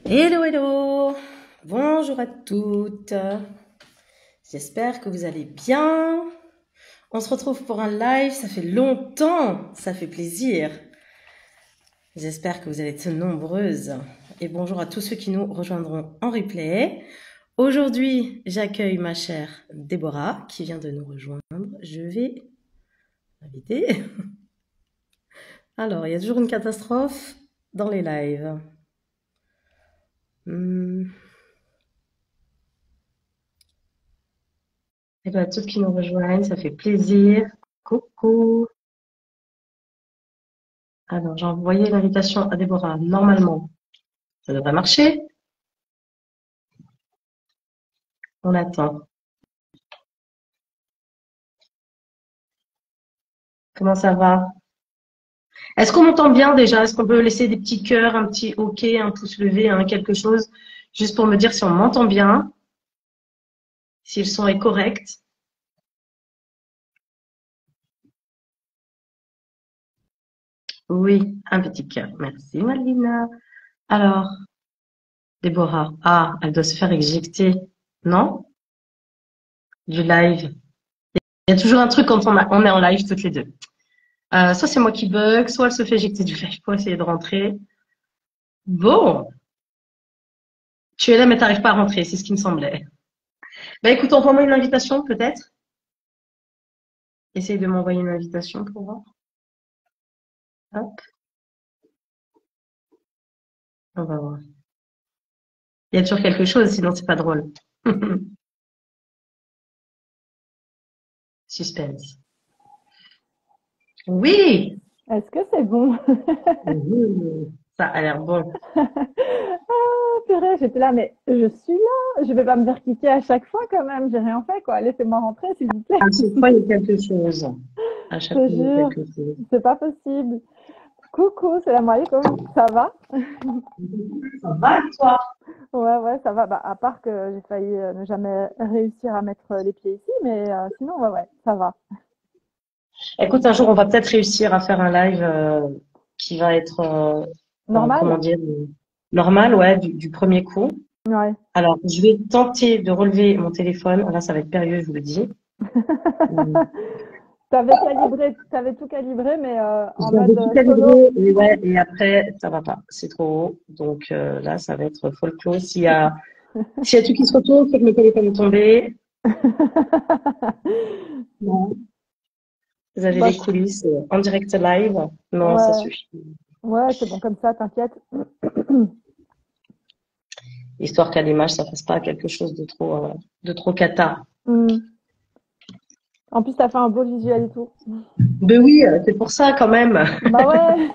Hello, hello! Bonjour à toutes. J'espère que vous allez bien. On se retrouve pour un live, ça fait longtemps, ça fait plaisir. J'espère que vous allez être nombreuses. Et bonjour à tous ceux qui nous rejoindront en replay. Aujourd'hui, j'accueille ma chère Déborah qui vient de nous rejoindre. Je vais l'inviter. Alors, il y a toujours une catastrophe dans les lives. Et bien, toutes qui nous rejoignent, ça fait plaisir. Coucou. Alors, j'ai envoyé l'invitation à Déborah. Normalement, ça devrait marcher. On attend. Comment ça va? Est-ce qu'on m'entend bien déjà? Est-ce qu'on peut laisser des petits cœurs, un petit OK, un pouce levé, hein, quelque chose, juste pour me dire si on m'entend bien, si le son est correct? Oui, un petit cœur. Merci, Malvina. Alors, Déborah. Ah, elle doit se faire éjecter. Non? Du live. Il y a toujours un truc quand on est en live toutes les deux. Soit c'est moi qui bug, soit elle se fait éjecter du live pour essayer de rentrer. Bon, tu es là mais t'arrives pas à rentrer, c'est ce qui me semblait. Bah écoute, envoie-moi une invitation peut-être. Essaye de m'envoyer une invitation pour voir. Hop, on va voir. Il y a toujours quelque chose, sinon c'est pas drôle. Suspense. Oui, Est-ce que c'est bon? oui, ça a l'air bon. Ah, purée, j'étais là, mais je suis là. Je vais pas me faire quitter à chaque fois quand même. J'ai rien fait, quoi. Laissez-moi rentrer, s'il vous plaît. À chaque fois, il y a quelque chose. À Je chaque te fois, il y a jure, quelque chose. c'est pas possible. Coucou, salam alaikum. Ça va? Ça va, toi? Ouais, ouais, ça va. Bah, à part que j'ai failli ne jamais réussir à mettre les pieds ici, mais sinon, ouais, ouais, ça va. Écoute, un jour, on va peut-être réussir à faire un live qui va être, comment Normal? dire, normal, ouais, du premier coup. Ouais. Alors, je vais tenter de relever mon téléphone. Là, ça va être périlleux, je vous le dis. Euh, T'avais tout calibré, mais en J'avais mode tout solo. calibré et ouais, et après, ça va pas. C'est trop haut. Donc là, ça va être folklore. S'il y a tout qui se retourne, c'est que le téléphone est tombé. Non. Vous avez Bah, les coulisses en direct live. Non, ça ouais, suffit. ouais, c'est bon comme ça, t'inquiète. Histoire qu'à l'image, ça fasse pas quelque chose de trop cata. Hmm. En plus, t'as fait un beau visuel et tout. Ben oui, c'est pour ça quand même. Bah ouais,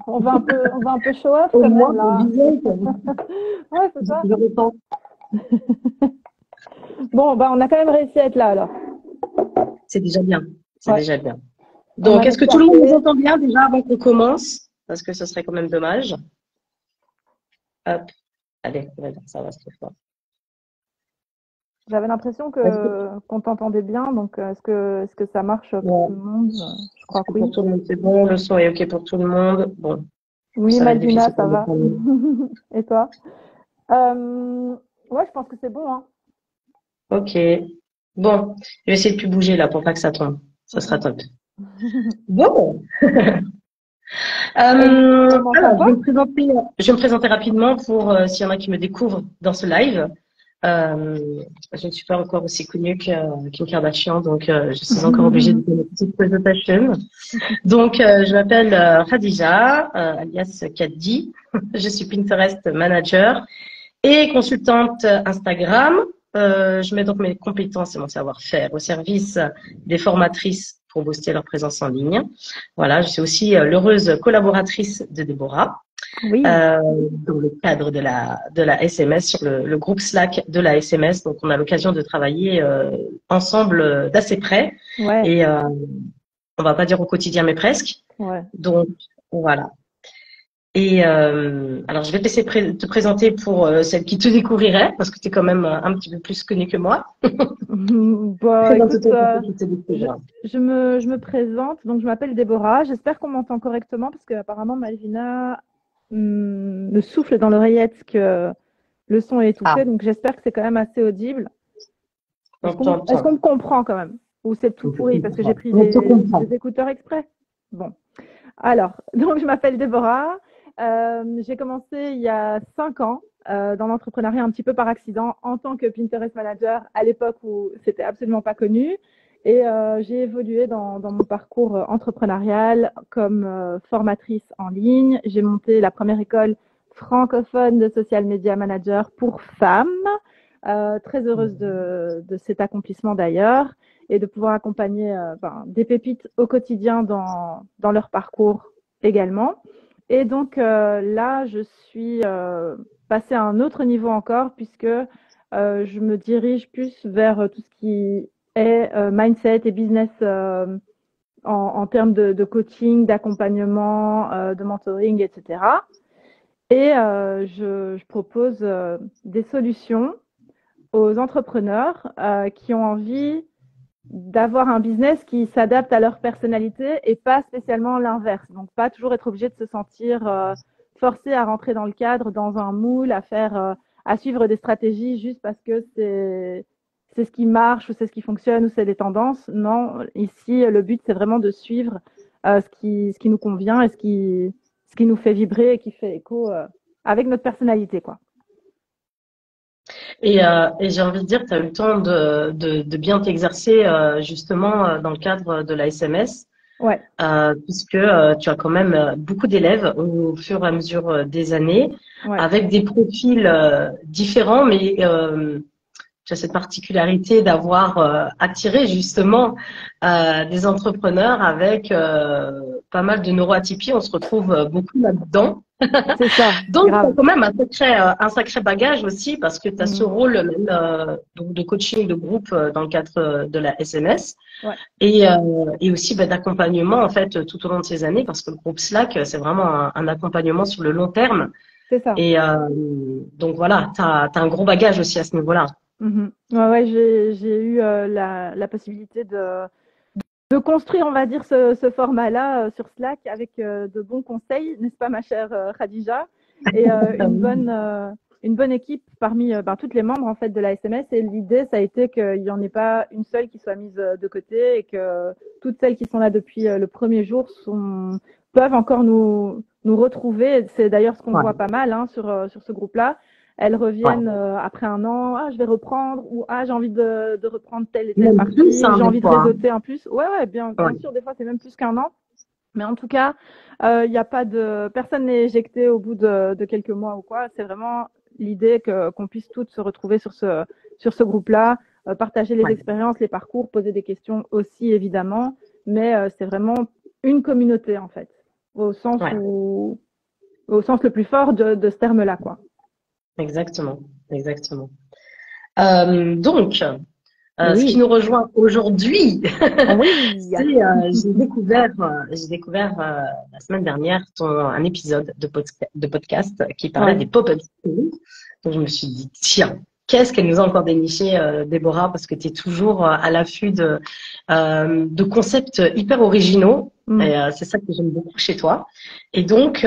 on va un peu show off Au quand moins, même le là. visuel, Ouais, c'est ça. je ressens. Bon, bah on a quand même réussi à être là alors. C'est déjà bien. C'est Ouais, déjà bien. on a Donc, est-ce que tout le monde nous restarté. entend bien déjà avant qu'on commence? Parce que ce serait quand même dommage. Hop, allez, on va dire ça va cette fois. J'avais l'impression Est-ce que, que qu'on t'entendait bien, donc est-ce que ça marche pour tout bon, le monde? Je est-ce crois que que pour oui. tout le monde c'est bon? Le son est OK pour tout le monde? Bon, Oui, ça va être Malvina, difficile ça pour le va. premier. Et toi? Ouais, je pense que c'est bon, hein. OK. Bon, je vais essayer de plus bouger là pour pas que ça tombe. Ça sera Mm, top. Bon, comment ça alors va? je vais me présenter rapidement pour s'il y en a qui me découvrent dans ce live. Euh, je ne suis pas encore aussi connue que Kim Kardashian, donc je suis encore obligée de faire une petite présentation. Donc, je m'appelle Khadija, alias Kaddi. Je suis Pinterest manager et consultante Instagram. Je mets donc mes compétences et mon savoir-faire au service des formatrices pour booster leur présence en ligne. Voilà, je suis aussi l'heureuse collaboratrice de Déborah Oui, dans le cadre de la SMS sur le groupe Slack de la SMS. Donc, on a l'occasion de travailler ensemble d'assez près ouais, et on va pas dire au quotidien, mais presque. ouais. Donc, voilà. Et alors, je vais te laisser te présenter pour celle qui te découvrirait, parce que tu es quand même un petit peu plus connue que moi. Bah écoute, Présente-toi pour ceux qui te je, découvrent. je me présente, donc je m'appelle Déborah. J'espère qu'on m'entend correctement parce que apparemment Malvina me souffle dans l'oreillette que Le son est Ah, étouffé, donc j'espère que c'est quand même assez audible. on Est-ce t'entend. qu'on me comprend quand même? Ou c'est tout On te pourri parce que j'ai comprend. pris On te comprend. des écouteurs exprès? Bon. Alors, donc je m'appelle Déborah. J'ai commencé il y a 5 ans dans l'entrepreneuriat un petit peu par accident en tant que Pinterest manager à l'époque où c'était absolument pas connu. Et j'ai évolué dans mon parcours entrepreneurial comme formatrice en ligne. J'ai monté la première école francophone de social media manager pour femmes. Très heureuse de cet accomplissement d'ailleurs et de pouvoir accompagner des pépites au quotidien dans leur parcours également. Et donc là, je suis passée à un autre niveau encore puisque je me dirige plus vers tout ce qui est mindset et business en termes de coaching, d'accompagnement, de mentoring, etc. Et je propose des solutions aux entrepreneurs qui ont envie d'avoir un business qui s'adapte à leur personnalité et pas spécialement l'inverse. Donc, pas toujours être obligé de se sentir forcé à rentrer dans le cadre, dans un moule, à suivre des stratégies juste parce que c'est ce qui marche ou c'est ce qui fonctionne ou c'est des tendances. Non, ici, le but, c'est vraiment de suivre ce qui nous convient et ce qui nous fait vibrer et qui fait écho avec notre personnalité, quoi. Et j'ai envie de dire, tu as eu le temps de bien t'exercer justement dans le cadre de la SMS, Ouais, puisque tu as quand même beaucoup d'élèves au fur et à mesure des années, ouais, avec des profils différents, mais tu as cette particularité d'avoir attiré justement des entrepreneurs avec pas mal de neuroatypies. On se retrouve beaucoup là-dedans. c'est ça, Donc, tu as grave. quand même un sacré bagage aussi parce que tu as ce Mhm. rôle même donc de coaching de groupe dans le cadre de la SMS Ouais, et aussi d'accompagnement en fait tout au long de ces années parce que le groupe Slack, c'est vraiment un accompagnement sur le long terme. c'est ça. Et donc voilà, tu as un gros bagage aussi à ce niveau-là. Mhm. Ouais, ouais, j'ai eu la possibilité de construire, on va dire, ce format-là sur Slack avec de bons conseils, n'est-ce pas, ma chère Khadija, et une bonne équipe parmi toutes les membres en fait de la SMS. Et l'idée, ça a été qu'il n'y en ait pas une seule qui soit mise de côté et que toutes celles qui sont là depuis le premier jour peuvent encore nous retrouver. C'est d'ailleurs ce qu'on Ouais, voit pas mal hein, sur ce groupe-là. Elles ouais. reviennent après un an, ah, je vais reprendre, ou ah, j'ai envie de reprendre telle et telle Même plus, partie, hein, j'ai des envie de fois. réseauter en plus. Ouais, ouais, bien Ouais. sûr, des fois c'est même plus qu'un an. Mais en tout cas, il y a pas de personne n'est éjecté au bout de quelques mois ou quoi. C'est vraiment l'idée qu'on puisse toutes se retrouver sur ce groupe-là, partager les Ouais. expériences, les parcours, poser des questions aussi évidemment. Mais c'est vraiment une communauté en fait, au sens Ouais. où, au sens le plus fort de ce terme-là, quoi. Exactement. Exactement. Donc, ce qui Oui, nous rejoint aujourd'hui, oui, c'est j'ai découvert la semaine dernière un épisode de podcast qui parlait ouais. des pop-up schools. Donc je me suis dit tiens, qu'est-ce qu'elle nous a encore déniché, Déborah, parce que tu es toujours à l'affût de concepts hyper originaux. Mm. Et c'est ça que j'aime beaucoup chez toi. Et donc,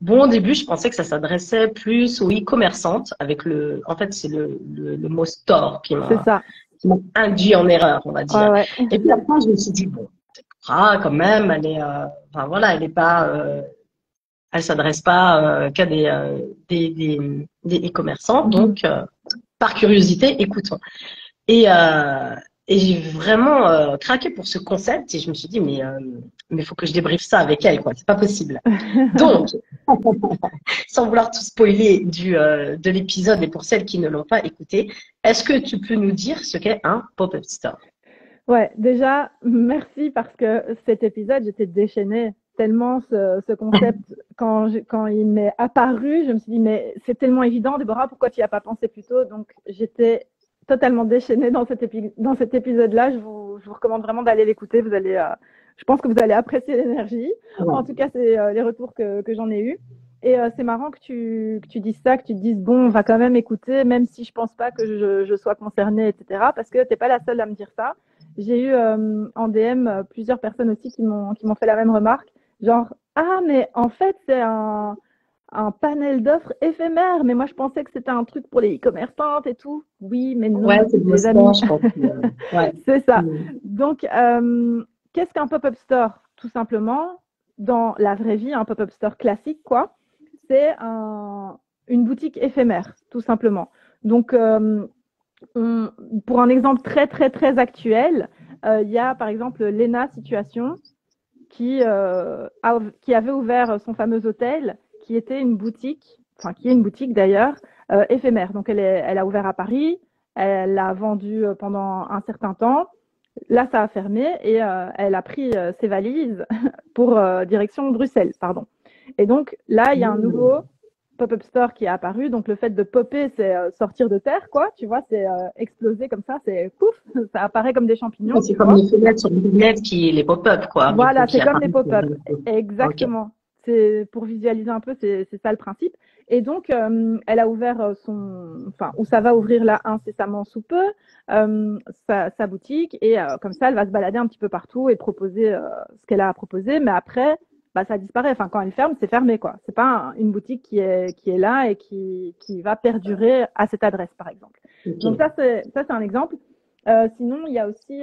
bon, au début, je pensais que ça s'adressait plus aux e-commerçantes avec en fait, c'est le mot store C'est ça. qui m'a induit en erreur, on va Ouais, dire. ouais. Et puis après, je me suis dit, bon, quand même, enfin voilà, elle est pas, elle s'adresse pas qu'à des e-commerçants. Mhm. Donc, par curiosité, écoutons. Et, euh, et j'ai vraiment craqué pour ce concept et je me suis dit, mais faut que je débriefe ça avec elle, quoi. C'est pas possible. Donc, sans vouloir tout spoiler de l'épisode et pour celles qui ne l'ont pas écouté, est-ce que tu peux nous dire ce qu'est un pop-up store? Ouais, déjà, merci parce que cet épisode, j'étais déchaînée tellement ce concept, quand il m'est apparu, je me suis dit, mais c'est tellement évident, Déborah, pourquoi tu n'y as pas pensé plus tôt? Donc, j'étais totalement déchaînée dans cet épisode-là. Je vous recommande vraiment d'aller l'écouter. Je pense que vous allez apprécier l'énergie. En Ouais. tout cas, c'est les retours que j'en ai eus. Et c'est marrant que tu dises ça, que tu te dises, bon, on va quand même écouter, même si je pense pas que je sois concernée, etc. Parce que tu n'es pas la seule à me dire ça. J'ai eu en DM plusieurs personnes aussi qui m'ont fait la même remarque, genre ah mais en fait c'est un panel d'offres éphémères. Mais moi, je pensais que c'était un truc pour les e-commerçantes et tout. Oui, mais non, Ouais, c'est bien les ça, amis. je pense. Ouais. C'est ça. Mm. Donc, qu'est-ce qu'un pop-up store? Tout simplement, dans la vraie vie, un pop-up store classique, quoi, c'est une boutique éphémère, tout simplement. Donc, pour un exemple très, très, très actuel, il y a par exemple Lena Situation qui avait ouvert son fameux hôtel, qui était une boutique, enfin qui est une boutique d'ailleurs, éphémère. Donc elle a ouvert à Paris, elle l'a vendu pendant un certain temps. Là, ça a fermé et elle a pris ses valises pour direction Bruxelles, pardon. Et donc là, il y a un nouveau pop-up store qui est apparu. Donc le fait de popper, c'est sortir de terre, quoi. Tu vois, c'est exploser comme ça, c'est pouf, ça apparaît comme des champignons, C'est tu comme vois. les fenêtres sur Internet, les pop-up, quoi, du coup, Voilà, qui c'est comme des apparaissent. pop-up. Ok. Exactement. C'est pour visualiser un peu, c'est ça le principe. Et donc, elle a ouvert ou ça va ouvrir là incessamment sous peu, sa boutique. Et comme ça, elle va se balader un petit peu partout et proposer ce qu'elle a à proposer. Mais après, bah, ça disparaît. Enfin, quand elle ferme, c'est fermé, quoi. C'est pas une boutique qui est là et qui va perdurer à cette adresse, par exemple. Donc Ok. ça, c'est un exemple. Sinon, il y a aussi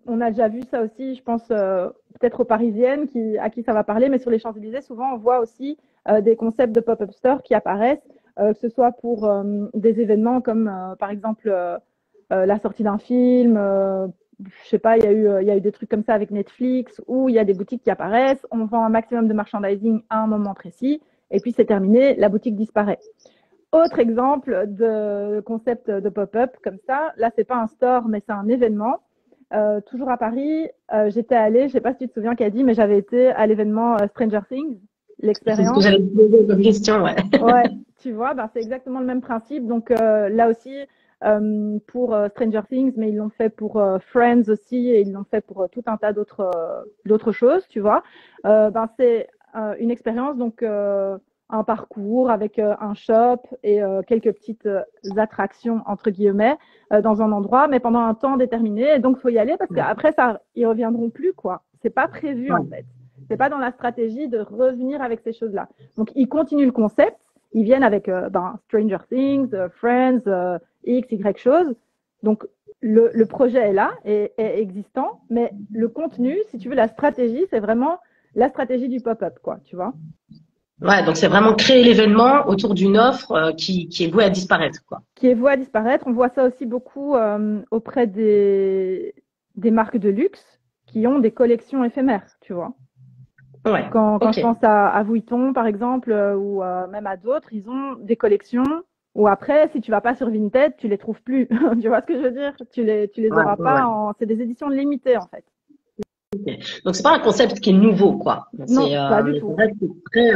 on a déjà vu ça aussi, je pense, peut-être aux Parisiennes à qui ça va parler, mais sur les Champs-Élysées, souvent, on voit aussi des concepts de pop-up store qui apparaissent, que ce soit pour des événements comme, par exemple, la sortie d'un film. Je sais pas, il y a eu des trucs comme ça avec Netflix, où il y a des boutiques qui apparaissent, on vend un maximum de merchandising à un moment précis, et puis c'est terminé, la boutique disparaît. Autre exemple de concept de pop-up comme ça, là, c'est pas un store, mais c'est un événement. Toujours à Paris, j'étais allée, je ne sais pas si tu te souviens, Caddy, mais j'avais été à l'événement Stranger Things, C'est ce que l'expérience. j'allais te poser comme question, ouais. Ouais, tu vois, ben, c'est exactement le même principe. Donc là aussi, pour Stranger Things, mais ils l'ont fait pour Friends aussi, et ils l'ont fait pour tout un tas d'autres choses, tu vois. Ben, c'est une expérience, donc un parcours avec un shop et quelques petites attractions, entre guillemets, dans un endroit, mais pendant un temps déterminé. Et donc, il faut y aller parce qu'après, ils reviendront plus, quoi. C'est pas prévu, en fait. C'est pas dans la stratégie de revenir avec ces choses-là. Donc, ils continuent le concept. Ils viennent avec Stranger Things, Friends, X, Y chose. Donc, le projet est là, est existant, mais le contenu, si tu veux, la stratégie, c'est vraiment la stratégie du pop-up, quoi, tu vois. Ouais, donc c'est vraiment créer l'événement autour d'une offre qui est vouée à disparaître, quoi. Qui est voué à disparaître. On voit ça aussi beaucoup auprès des marques de luxe qui ont des collections éphémères, tu vois. Ouais, Quand je ok. pense à Vuitton, par exemple, ou même à d'autres, ils ont des collections où après, si tu vas pas sur Vinted, tu les trouves plus. Tu vois ce que je veux dire? Tu les Ouais, auras ouais, ouais. pas c'est des éditions limitées, en fait. Ok. Donc c'est pas un concept qui est nouveau, quoi. Non, pas du Mais c'est tout. vrai que c'est très,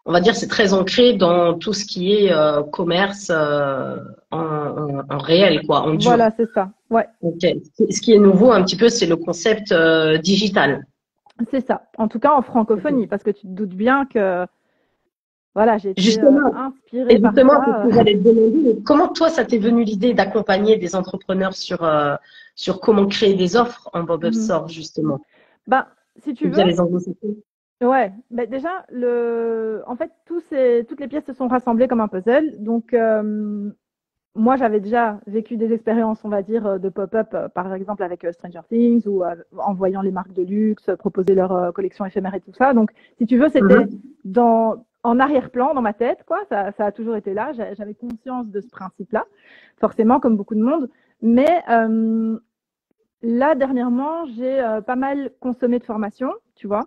on va dire, c'est très ancré dans tout ce qui est commerce en réel, quoi, en dur. Voilà, c'est ça. Ouais, Ok. Ce qui est nouveau un petit peu, c'est le concept digital. c'est ça. En tout cas, en francophonie, parce que tu te doutes bien que, voilà, j'ai été Justement, inspirée et par justement, c'est ce ça. que j'allais te demander. Comment toi, ça t'est venu l'idée d'accompagner des entrepreneurs sur comment créer des offres en pop-up Mhm. store, justement, Ben, si tu veux, via les anglo-saxons? ouais, ben déjà, en fait, toutes les pièces se sont rassemblées comme un puzzle. Donc, moi, j'avais déjà vécu des expériences, on va dire, de pop-up, par exemple avec Stranger Things ou en voyant les marques de luxe proposer leur collection éphémère et tout ça. Donc, si tu veux, c'était Mhm. en arrière-plan dans ma tête, quoi. Ça a toujours été là. J'avais conscience de ce principe-là, forcément, comme beaucoup de monde. Mais là, dernièrement, j'ai pas mal consommé de formations, tu vois,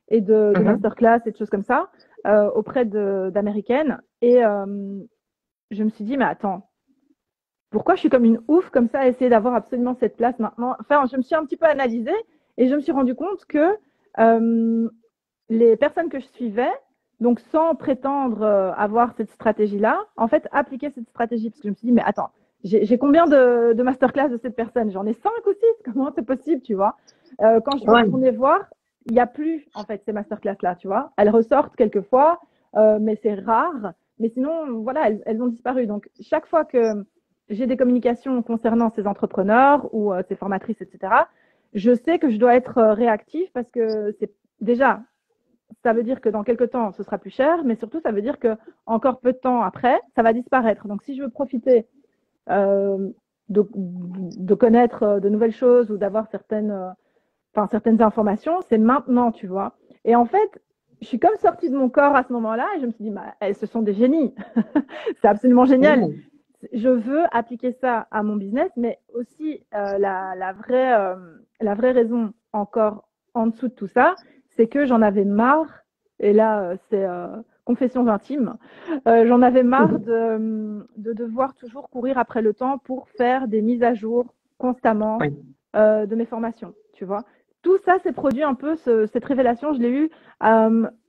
et de Mhm. masterclass et de choses comme ça auprès d'américaines. Et je me suis dit, mais attends, pourquoi je suis comme une ouf comme ça à essayer d'avoir absolument cette place maintenant? Enfin, je me suis un petit peu analysée et je me suis rendu compte que euh, les personnes que je suivais, donc sans prétendre avoir cette stratégie-là, en fait, appliquaient cette stratégie. Parce que je me suis dit, mais attends, j'ai combien de masterclass de cette personne? J'en ai 5 ou 6. Comment c'est possible, tu vois? Quand je Ouais. retournais voir, il n'y a plus, en fait, ces masterclass-là, tu vois. Elles ressortent quelquefois, mais c'est rare. Mais sinon, voilà, elles ont disparu. Donc, chaque fois que j'ai des communications concernant ces entrepreneurs ou ces formatrices, etc., je sais que je dois être réactive parce que c'est déjà, ça veut dire que dans quelques temps, ce sera plus cher, mais surtout, ça veut dire que encore peu de temps après, ça va disparaître. Donc, si je veux profiter de connaître de nouvelles choses ou d'avoir certaines informations, c'est maintenant, tu vois. Et en fait, je suis comme sortie de mon corps à ce moment-là et je me suis dit, bah, ce sont des génies. C'est absolument génial. Mmh. Je veux appliquer ça à mon business, mais aussi la vraie raison encore en dessous de tout ça, c'est que j'en avais marre, et là, c'est confessions intimes, j'en avais marre de devoir toujours courir après le temps pour faire des mises à jour constamment Oui. de mes formations, tu vois. Tout ça s'est produit un peu, cette révélation, je l'ai eue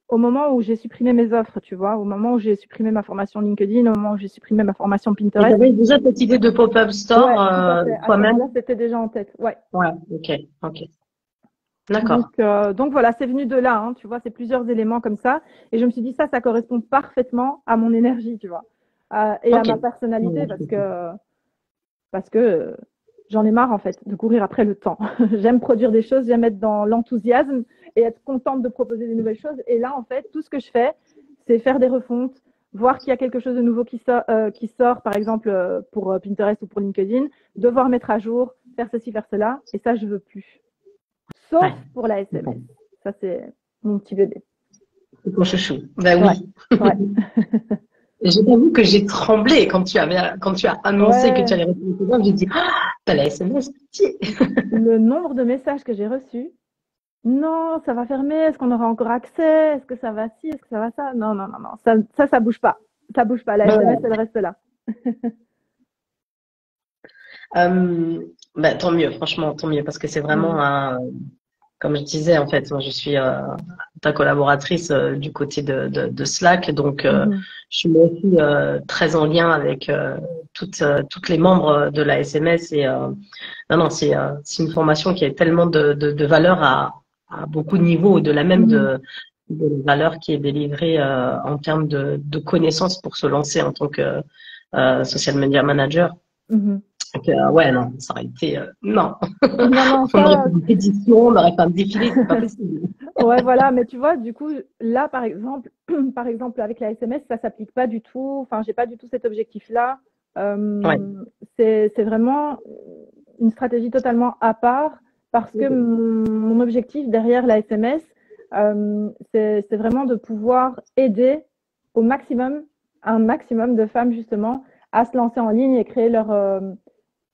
au moment où j'ai supprimé mes offres, tu vois, au moment où j'ai supprimé ma formation LinkedIn, au moment où j'ai supprimé ma formation Et tu Pinterest. avais déjà cette idée de pop-up store Ouais, tout à fait. À ce toi-même? moment-là, c'était déjà en tête. Ouais. Ouais, ok. D'accord. Donc voilà, c'est venu de là, hein, tu vois, c'est plusieurs éléments comme ça. Et je me suis dit, ça correspond parfaitement à mon énergie, tu vois, et à Ok. ma personnalité, Ouais, parce que j'en ai marre, en fait, de courir après le temps. J'aime produire des choses, j'aime être dans l'enthousiasme et être contente de proposer des nouvelles choses. Et là, en fait, tout ce que je fais, c'est faire des refontes, voir qu'il y a quelque chose de nouveau qui sort, par exemple, pour Pinterest ou pour LinkedIn, devoir mettre à jour, faire ceci, faire cela. Et ça, je veux plus. Sauf ouais. pour la SMS. Ça, c'est mon petit bébé. C'est ton chouchou. Bah Ouais. oui. Ouais. Et je t'avoue que j'ai tremblé quand tu as annoncé que tu Ouais. allais répondre aux gens. J'ai dit, ah, t'as la SMS, petit. Le nombre de messages que j'ai reçus. Non, ça va fermer. Est-ce qu'on aura encore accès? Est-ce que ça va ci? Est-ce que ça va ça? Non, non, non, non. Ça bouge pas. Ça bouge pas. La SMS, elle reste là. Bah, tant mieux, franchement, tant mieux, parce que c'est vraiment Mhm. comme je disais, en fait, moi, je suis ta collaboratrice du côté de Slack, donc Mhm. je suis moi aussi très en lien avec toutes les membres de la SMS et non, non, c'est une formation qui a tellement de valeur à beaucoup de niveaux, au-delà même Mhm. de la valeur qui est délivrée en termes de connaissances pour se lancer en tant que social media manager. Mhm. Donc, ouais, non, ça aurait été non. Non, non, On aurait ça, fait une édition, on aurait fait un défilé, c'est pas possible. ouais, voilà. Mais tu vois, du coup, là, par exemple, avec la SMS, ça s'applique pas du tout. Enfin, j'ai pas du tout cet objectif-là. Ouais. C'est vraiment une stratégie totalement à part parce que mon objectif derrière la SMS, c'est vraiment de pouvoir aider au maximum, un maximum de femmes justement à se lancer en ligne et créer leur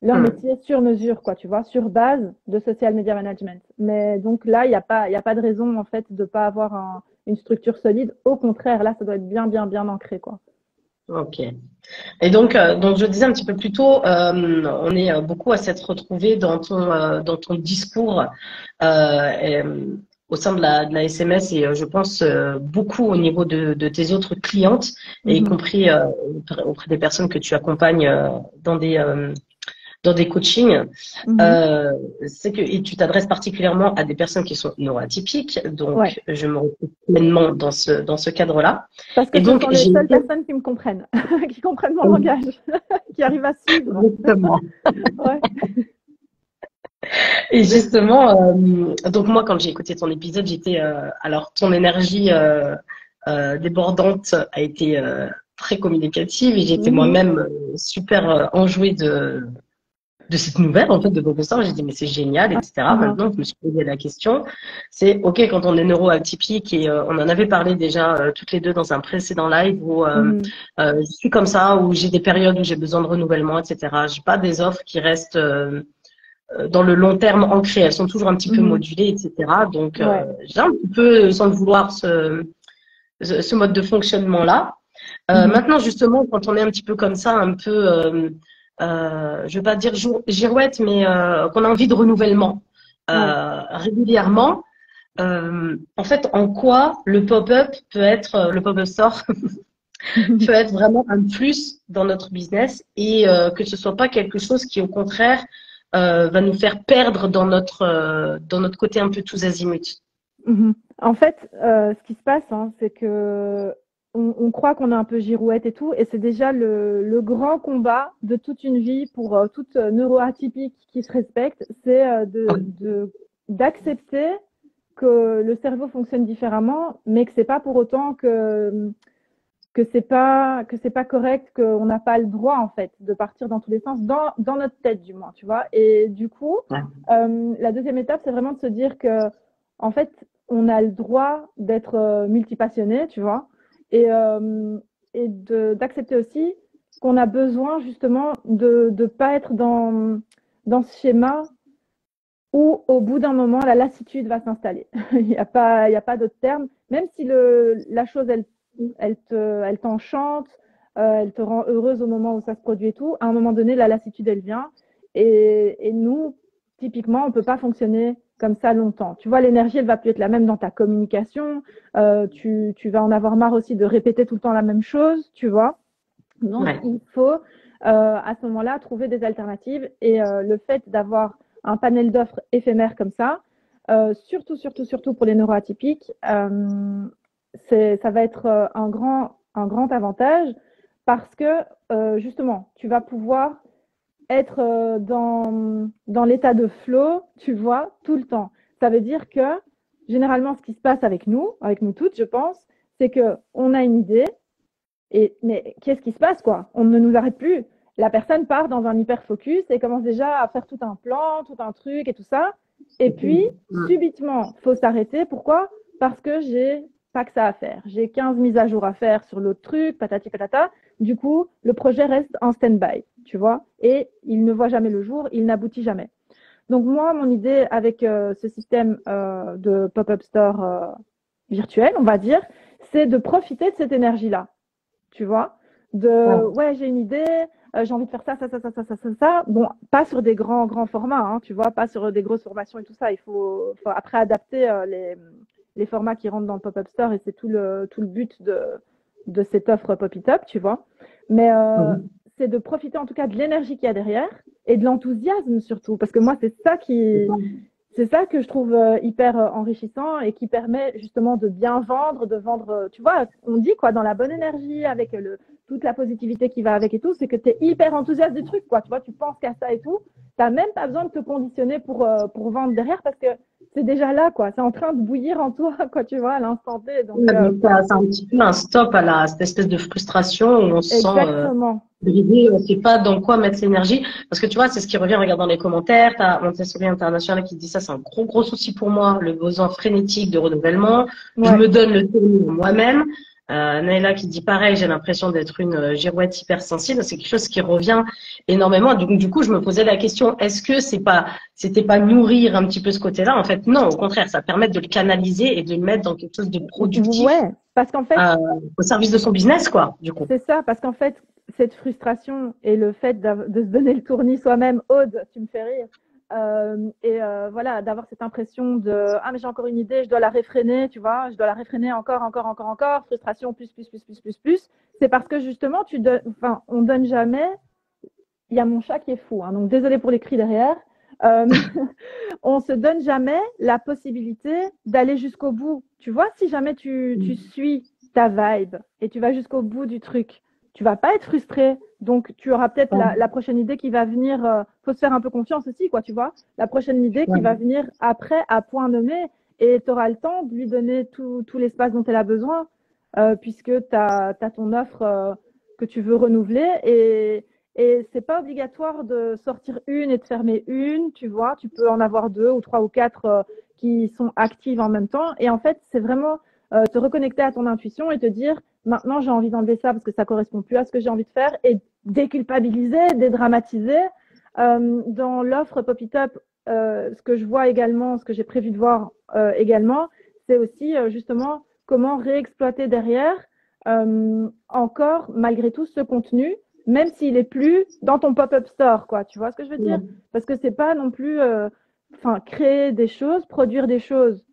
Hmm. métier sur mesure, quoi, tu vois, sur base de social media management. Mais donc là, il y a pas de raison, en fait, de pas avoir une structure solide. Au contraire, là, ça doit être bien, bien, bien ancré, quoi. Ok. Et donc je disais un petit peu plus tôt, on est beaucoup à s'être retrouvés dans ton discours au sein de la SMS et je pense beaucoup au niveau de tes autres clientes, et y Mhm. compris auprès des personnes que tu accompagnes dans des coachings, Mhm. c'est que et tu t'adresses particulièrement à des personnes qui sont neuroatypiques, Ouais. donc je me retrouve pleinement dans ce cadre-là. Parce que Et ce donc sont les j'ai seules personnes qui me comprennent, qui comprennent mon langage, qui arrivent à suivre. exactement. Ouais. Et justement, donc moi quand j'ai écouté ton épisode, j'étais alors ton énergie débordante a été très communicative et j'étais Mhm. moi-même super enjouée de cette nouvelle, en fait, de ton constat. J'ai dit, mais c'est génial, etc. Mhm. Maintenant, je me suis posé la question. C'est, OK, quand on est neuroatypique, et on en avait parlé déjà toutes les deux dans un précédent live où Mhm. je suis comme ça, où j'ai des périodes où j'ai besoin de renouvellement, etc. J'ai pas des offres qui restent dans le long terme ancrées. Elles sont toujours un petit peu Mhm. modulées, etc. Donc, Ouais. j'ai un petit peu, sans le vouloir, ce mode de fonctionnement-là. Mhm. Maintenant, justement, quand on est un petit peu comme ça, un peu, je vais pas dire girouette, mais qu'on a envie de renouvellement Ouais. régulièrement, en fait, en quoi le pop-up peut être, le pop-up store peut être vraiment un plus dans notre business et que ce soit pas quelque chose qui, au contraire, va nous faire perdre dans notre côté un peu tous azimuts. Mhm. En fait, ce qui se passe, hein, c'est que on croit qu'on est un peu girouette et tout, et c'est déjà le grand combat de toute une vie pour toute neuroatypique qui se respecte, c'est d'accepter que le cerveau fonctionne différemment, mais que c'est pas pour autant que c'est pas correct, qu'on n'a pas le droit en fait de partir dans tous les sens, dans notre tête du moins, tu vois. Et du coup, Ouais. la deuxième étape, c'est vraiment de se dire que en fait, on a le droit d'être multipassionné, tu vois, et d'accepter aussi qu'on a besoin justement de pas être dans ce schéma où au bout d'un moment la lassitude va s'installer. Il n'y a pas d'autre terme, même si la chose elle t'enchante, elle te rend heureuse au moment où ça se produit et tout. À un moment donné, la lassitude, elle vient. Et nous, typiquement, on ne peut pas fonctionner comme ça longtemps. Tu vois, l'énergie, elle va plus être la même dans ta communication. Tu vas en avoir marre aussi de répéter tout le temps la même chose, tu vois. Donc, Ouais. il faut à ce moment-là trouver des alternatives. Et le fait d'avoir un panel d'offres éphémères comme ça, surtout pour les neuroatypiques, ça va être un grand avantage parce que justement, tu vas pouvoir être dans l'état de flow, tu vois, tout le temps. Ça veut dire que généralement, ce qui se passe avec nous toutes, je pense, c'est que on a une idée, mais qu'est-ce qui se passe, quoi? On ne nous arrête plus. La personne part dans un hyper focus et commence déjà à faire tout un plan, tout un truc et tout ça. Et puis, subitement, faut s'arrêter. Pourquoi? Parce que j'ai pas que ça à faire. J'ai 15 mises à jour à faire sur l'autre truc, patati patata. Du coup, le projet reste en stand-by, tu vois, et il ne voit jamais le jour, il n'aboutit jamais. Donc moi, mon idée avec ce système de pop-up store virtuel, on va dire, c'est de profiter de cette énergie-là, tu vois, ouais, j'ai une idée, j'ai envie de faire ça. Bon, pas sur des grands formats, hein, tu vois, pas sur des grosses formations et tout ça. Il faut après adapter les formats qui rentrent dans le pop-up store et c'est tout le but de cette offre Pop-It-Up, tu vois. Mais c'est de profiter en tout cas de l'énergie qu'il y a derrière et de l'enthousiasme surtout, parce que moi, c'est ça que je trouve hyper enrichissant et qui permet justement de bien vendre, tu vois, on dit quoi, dans la bonne énergie, avec toute la positivité qui va avec et tout, c'est que tu es hyper enthousiaste du truc, quoi, tu vois, tu penses qu'à ça et tout, tu n'as même pas besoin de te conditionner pour vendre derrière parce que c'est déjà là, quoi, c'est en train de bouillir en toi, quoi, tu vois, à l'instant T. Donc, Ouais, donc c'est un petit peu un stop à cette espèce de frustration où on se sent exactement. bridé, on ne sait pas dans quoi mettre l'énergie. Parce que tu vois, c'est ce qui revient en regardant les commentaires. T'as Montessori International qui dit ça, c'est un gros souci pour moi, le besoin frénétique de renouvellement. Je Ouais. me donne le tournis moi-même. Naïla qui dit pareil, j'ai l'impression d'être une girouette hypersensible. C'est quelque chose qui revient énormément. Donc, du coup, je me posais la question, est-ce que c'était pas nourrir un petit peu ce côté-là? En fait, non, au contraire, ça permet de le canaliser et de le mettre dans quelque chose de productif, Ouais, parce qu'en fait, au service de son business, quoi, du coup. c'est ça, parce qu'en fait, cette frustration et le fait de se donner le tournis soi-même, Aude, tu me fais rire, voilà, d'avoir cette impression de ah mais j'ai encore une idée, je dois la réfréner, tu vois, je dois la réfréner encore, frustration plus, c'est parce que justement on donne jamais. Il y a mon chat qui est fou, hein, donc désolé pour les cris derrière. Euh, on se donne jamais la possibilité d'aller jusqu'au bout. Tu vois, si jamais tu suis ta vibe et tu vas jusqu'au bout du truc, tu vas pas être frustré. Donc, tu auras peut-être la prochaine idée qui va venir. Faut se faire un peu confiance aussi, quoi, tu vois. La prochaine idée qui va venir après, à point nommé, et tu auras le temps de lui donner tout l'espace dont elle a besoin, puisque tu as ton offre que tu veux renouveler. Et c'est pas obligatoire de sortir une et de fermer une, tu vois. Tu peux en avoir deux ou trois ou quatre qui sont actives en même temps. Et en fait, c'est vraiment te reconnecter à ton intuition et te dire maintenant j'ai envie d'enlever ça parce que ça correspond plus à ce que j'ai envie de faire et déculpabiliser, dédramatiser. Dans l'offre Pop-It-Up, ce que je vois également, ce que j'ai prévu de voir également, c'est aussi justement comment réexploiter derrière encore malgré tout ce contenu même s'il est plus dans ton pop-up store, quoi. Tu vois ce que je veux dire? Parce que c'est pas non plus, créer des choses, produire des choses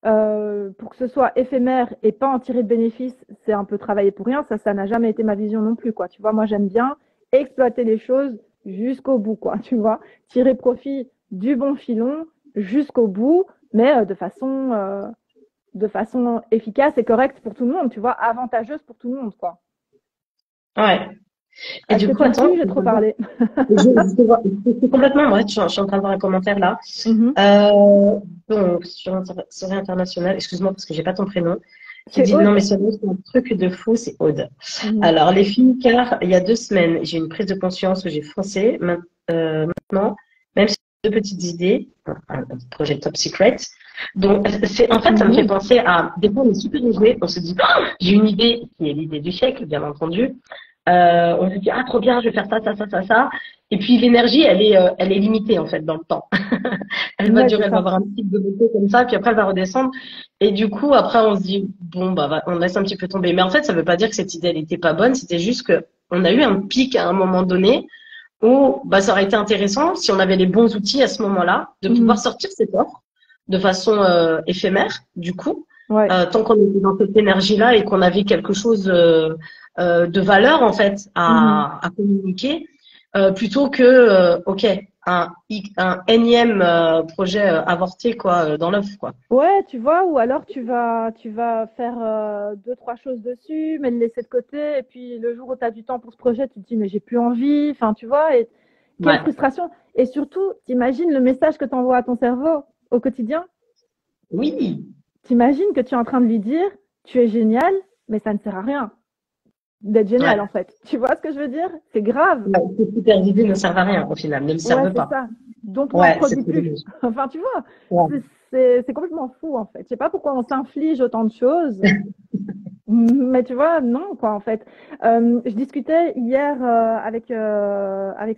pour que ce soit éphémère et pas en tirer de bénéfice, c'est un peu travailler pour rien. Ça n'a jamais été ma vision non plus, quoi. Tu vois, moi j'aime bien exploiter les choses jusqu'au bout, quoi. Tu vois, tirer profit du bon filon jusqu'au bout, mais de façon efficace et correcte pour tout le monde. Tu vois, avantageuse pour tout le monde, quoi. Ouais. Et Est-ce du que coup, tu me attends, suis? J'ai trop parlé. complètement, ouais, je suis en train de voir un commentaire là. Mhm. Donc, sur Soirée internationale, excuse-moi parce que j'ai pas ton prénom, qui C'est dit non, mais Aude. c'est un truc de fou, c'est Aude. Mhm. Alors, les filles, car il y a 2 semaines, j'ai eu une prise de conscience où j'ai foncé. Maintenant, même si j'ai deux petites idées, un projet top secret. Donc, en fait, ça me fait Mhm. penser à des fois, on est super joué, on se dit, oh, j'ai une idée, qui est l'idée du siècle, bien entendu. On se dit, ah, trop bien, je vais faire ça, ça, ça, ça, ça. Et puis, l'énergie, elle est limitée, en fait, dans le temps. Elle va Ouais, durer, c'est elle va ça. avoir un pic de beauté comme ça, puis après, elle va redescendre. Et du coup, après, on se dit, bon, bah, on laisse un petit peu tomber. Mais en fait, ça veut pas dire que cette idée, elle était pas bonne. C'était juste que on a eu un pic à un moment donné où, bah, ça aurait été intéressant, si on avait les bons outils à ce moment-là, de pouvoir Mhm. sortir cette offre de façon éphémère, du coup, Ouais. tant qu'on était dans cette énergie-là et qu'on avait quelque chose de valeur, en fait, Mhm. à communiquer, plutôt que, OK, un énième projet avorté, quoi, dans l'œuf, quoi. Ouais, tu vois, ou alors tu vas faire deux, trois choses dessus, mais le laisser de côté, et puis le jour où tu as du temps pour ce projet, tu te dis, mais j'ai plus envie, enfin, tu vois, et quelle Ouais. frustration. Et surtout, t'imagines le message que tu envoies à ton cerveau au quotidien. Oui. T'imagines que tu es en train de lui dire, tu es génial, mais ça ne sert à rien d'être génial, en Ouais. fait. Tu vois ce que je veux dire? C'est grave. Ouais, ces super idées ne servent à rien, au final, ne me Ouais, servent c'est pas. ça. Donc n'en Ouais, c'est produis trop plus. dommage. Enfin, tu vois, Ouais. c'est complètement fou, en fait. Je sais pas pourquoi on s'inflige autant de choses. Mais tu vois, non, quoi, en fait. Je discutais hier avec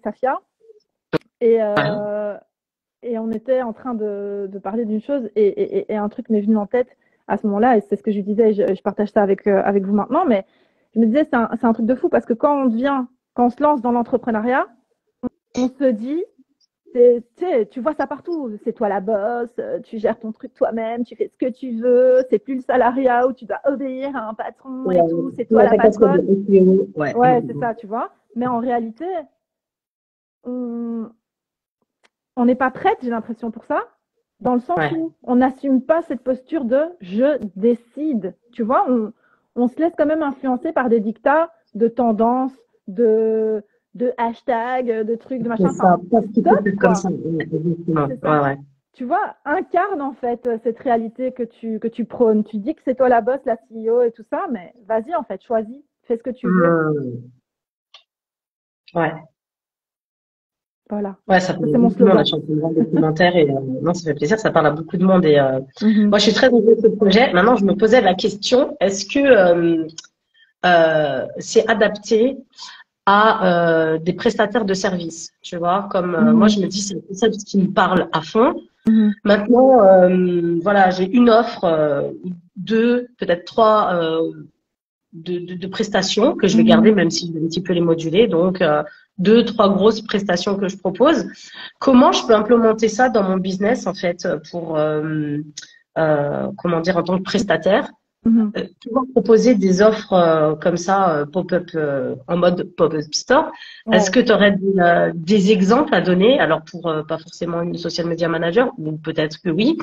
Safia et, Ouais. euh, et on était en train de parler d'une chose et un truc m'est venu en tête à ce moment-là et c'est ce que je lui disais, je partage ça avec vous maintenant, mais je me disais, c'est un truc de fou parce que quand on se lance dans l'entrepreneuriat, on se dit, tu vois ça partout, c'est toi la boss, tu gères ton truc toi-même, tu fais ce que tu veux, c'est plus le salariat où tu dois obéir à un patron et Ouais. tout, c'est Tu toi as la ta casquette de patronne. SEO. Ouais. Ouais, c'est ça, tu vois. Mais en réalité, on on n'est pas prête, j'ai l'impression pour ça, dans le sens Ouais. où on n'assume pas cette posture de je décide. Tu vois, on se laisse quand même influencer par des dictats de tendance, de, de hashtags, de trucs, de C'est machin. Enfin, ça. Parce qu'il faut stop, faire comme quoi. ça. Ouais, exactement. C'est Ouais, ça. ouais. Tu vois, incarne en fait cette réalité que tu prônes. Tu dis que c'est toi la boss, la CEO et tout ça, mais vas-y en fait, choisis, fais ce que tu veux. Ouais. Voilà. Ouais, ça Ça, parle à c'est mon beaucoup de monde. Là, je slogan. suis en train de voir des commentaires et non, ça fait plaisir. Ça parle à beaucoup de monde et Mhm. moi, je suis très heureuse de ce projet. Maintenant, je me posais la question, est-ce que c'est adapté à des prestataires de services, tu vois, comme moi Mhm. je me dis c'est un concept qui me parle à fond. Mhm. Maintenant, voilà, j'ai une offre, deux, peut-être trois de prestations que je vais garder, Mhm. même si je vais un petit peu les moduler. Donc, deux, trois grosses prestations que je propose. Comment je peux implémenter ça dans mon business, en fait, pour, comment dire, en tant que prestataire, Mhm. pouvoir proposer des offres comme ça, pop-up, en mode pop-up store. Est-ce Ouais. que tu aurais des exemples à donner? Alors, pour pas forcément une social media manager, ou peut-être que oui,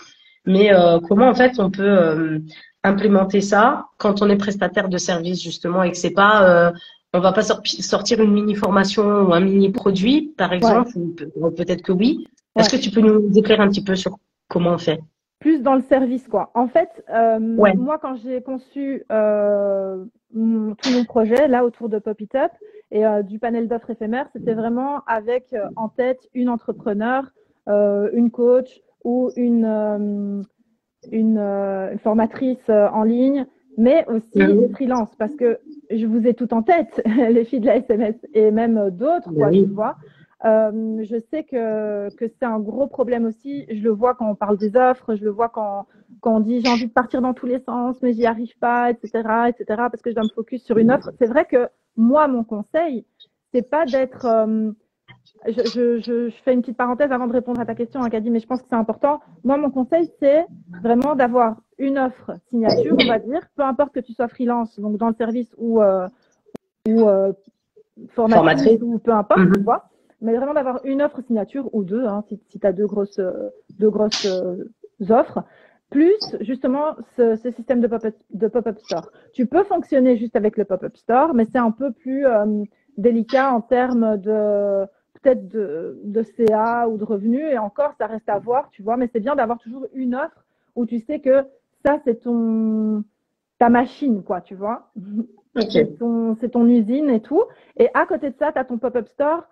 mais comment, en fait, on peut implémenter ça quand on est prestataire de service, justement, et que c'est pas, on va pas sortir une mini formation ou un mini produit, par Ouais. exemple, ou peut-être que oui. Est-ce Ouais. que tu peux nous éclairer un petit peu sur comment on fait? Plus dans le service, quoi. En fait, Ouais. moi, quand j'ai conçu tout mon projet, là, autour de Pop It Up et du panel d'offres éphémères, c'était vraiment avec en tête une entrepreneur, une coach ou une formatrice en ligne, mais aussi des Mhm. freelances, parce que je vous ai tout en tête, les filles de la SMS, et même d'autres, Ben quoi, tu oui. vois. Je sais que c'est un gros problème aussi. Je le vois quand on parle des offres, je le vois quand on dit j'ai envie de partir dans tous les sens, mais j'y arrive pas, etc., etc., parce que je dois me focus sur une offre. C'est vrai que moi, mon conseil, c'est pas d'être je fais une petite parenthèse avant de répondre à ta question, Akadi, mais je pense que c'est important. Moi, mon conseil, c'est vraiment d'avoir une offre signature, on va dire, peu importe que tu sois freelance, donc dans le service ou formatrice Formatrice. ou peu importe, tu Mhm. vois, mais vraiment d'avoir une offre signature ou deux, hein, si tu as deux grosses offres, plus justement ce système de pop-up store. Tu peux fonctionner juste avec le pop-up store, mais c'est un peu plus délicat en termes de peut-être de CA ou de revenus. Et encore, ça reste à voir, tu vois. Mais c'est bien d'avoir toujours une offre où tu sais que ça, c'est ta machine, quoi, tu vois. Ok. C'est ton usine et tout. Et à côté de ça, tu as ton pop-up store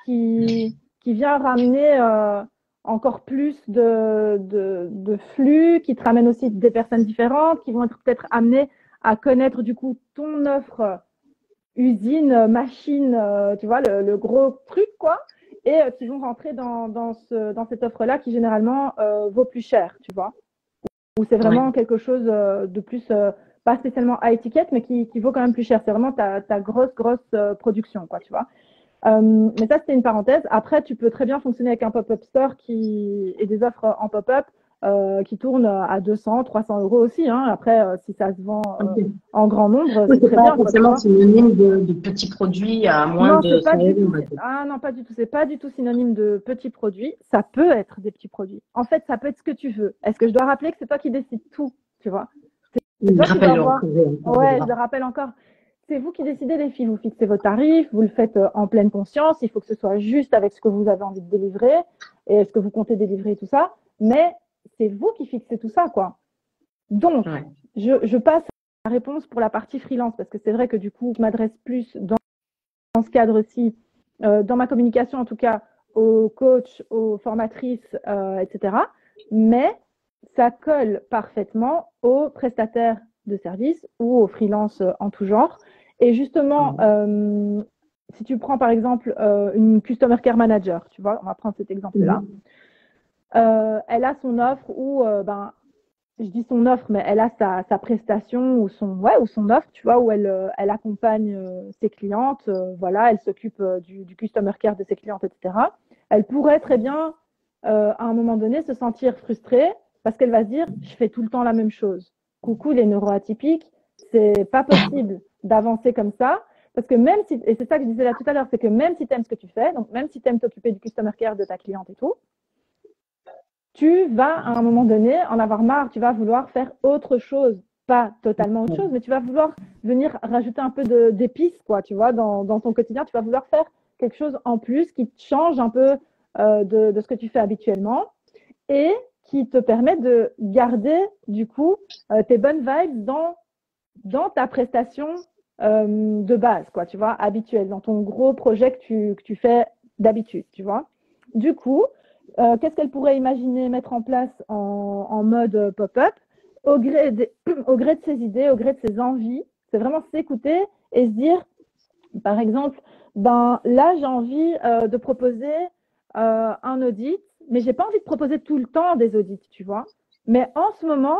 qui vient ramener encore plus de flux, qui te ramène aussi des personnes différentes, qui vont être peut-être amenées à connaître du coup ton offre usine, machine, tu vois, le gros truc, quoi, et qui vont rentrer dans cette offre-là qui généralement vaut plus cher, tu vois, où c'est vraiment quelque chose de plus, pas spécialement à étiquette, mais qui vaut quand même plus cher. C'est vraiment ta grosse production, quoi, tu vois. Mais ça, c'était une parenthèse. Après, tu peux très bien fonctionner avec un pop-up store et des offres en pop-up qui tournent à 200, 300 euros aussi. Hein. Après, si ça se vend en grand nombre, Oui, c'est c'est très pas bien. forcément synonyme de petits produits à moins Non, de c'est pas 100 du euros, on tout. va dire. Ah non, pas du tout. C'est pas du tout synonyme de petits produits. Ça peut être des petits produits. En fait, ça peut être ce que tu veux. Est-ce que je dois rappeler que c'est toi qui décides tout, tu vois? C'est toi qui dois Rappelle-le voir. encore. Ouais, je le rappelle encore. C'est vous qui décidez les filles. Vous fixez vos tarifs, vous le faites en pleine conscience. Il faut que ce soit juste avec ce que vous avez envie de délivrer et ce que vous comptez délivrer, tout ça. Mais c'est vous qui fixez tout ça, quoi. Donc, je passe à la réponse pour la partie freelance parce que c'est vrai que du coup, je m'adresse plus dans ce cadre-ci, dans ma communication en tout cas, aux coachs, aux formatrices, etc. Mais ça colle parfaitement aux prestataires de services ou aux freelances en tout genre. Et justement, si tu prends par exemple une Customer Care Manager, tu vois, on va prendre cet exemple-là, elle a son offre où je dis son offre, mais elle a sa prestation ou son offre, tu vois, où elle accompagne ses clientes, voilà, elle s'occupe du customer care de ses clientes, etc. Elle pourrait très bien, à un moment donné, se sentir frustrée parce qu'elle va se dire, je fais tout le temps la même chose. Coucou les neuroatypiques, c'est pas possible d'avancer comme ça. Parce que même si, et c'est ça que je disais là tout à l'heure, c'est que même si tu aimes ce que tu fais, donc même si tu aimes t'occuper du customer care de ta cliente et tout, tu vas à un moment donné en avoir marre, tu vas vouloir faire autre chose, pas totalement autre chose, mais tu vas vouloir venir rajouter un peu d'épices, quoi, tu vois, dans ton quotidien, tu vas vouloir faire quelque chose en plus qui te change un peu de ce que tu fais habituellement et qui te permet de garder du coup tes bonnes vibes dans ta prestation de base, quoi, tu vois, habituelle, dans ton gros projet que tu fais d'habitude, tu vois. Du coup, qu'est-ce qu'elle pourrait imaginer mettre en place en mode pop-up au gré au gré de ses idées, au gré de ses envies? C'est vraiment s'écouter et se dire, par exemple, ben là, j'ai envie de proposer un audit, mais j'ai pas envie de proposer tout le temps des audits, tu vois. Mais en ce moment,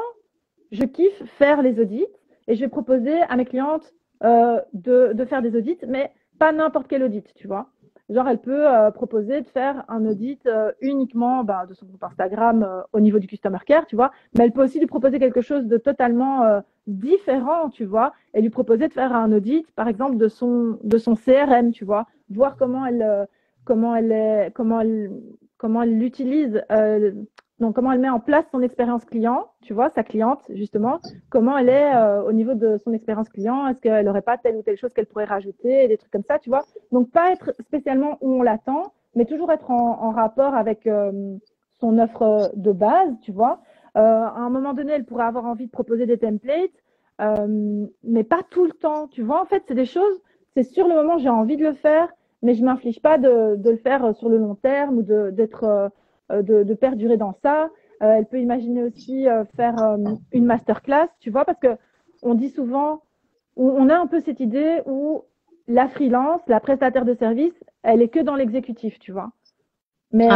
je kiffe faire les audits et je vais proposer à mes clientes de faire des audits, mais pas n'importe quel audit, tu vois. Genre, elle peut proposer de faire un audit uniquement de son compte Instagram au niveau du customer care, tu vois. Mais elle peut aussi lui proposer quelque chose de totalement différent, tu vois, et lui proposer de faire un audit, par exemple, de son CRM, tu vois, voir comment elle l'utilise, donc comment elle met en place son expérience client, tu vois, sa cliente, justement, comment elle est au niveau de son expérience client, est-ce qu'elle n'aurait pas telle ou telle chose qu'elle pourrait rajouter, des trucs comme ça, tu vois. Donc, pas être spécialement où on l'attend, mais toujours être en rapport avec son offre de base, tu vois. À un moment donné, elle pourrait avoir envie de proposer des templates, mais pas tout le temps, tu vois. En fait, c'est des choses, c'est sur le moment, j'ai envie de le faire, mais je m'inflige pas de le faire sur le long terme ou de perdurer dans ça. Elle peut imaginer aussi faire une masterclass, tu vois, parce que on dit souvent, on a un peu cette idée où la freelance, la prestataire de service, elle est que dans l'exécutif, tu vois. Mais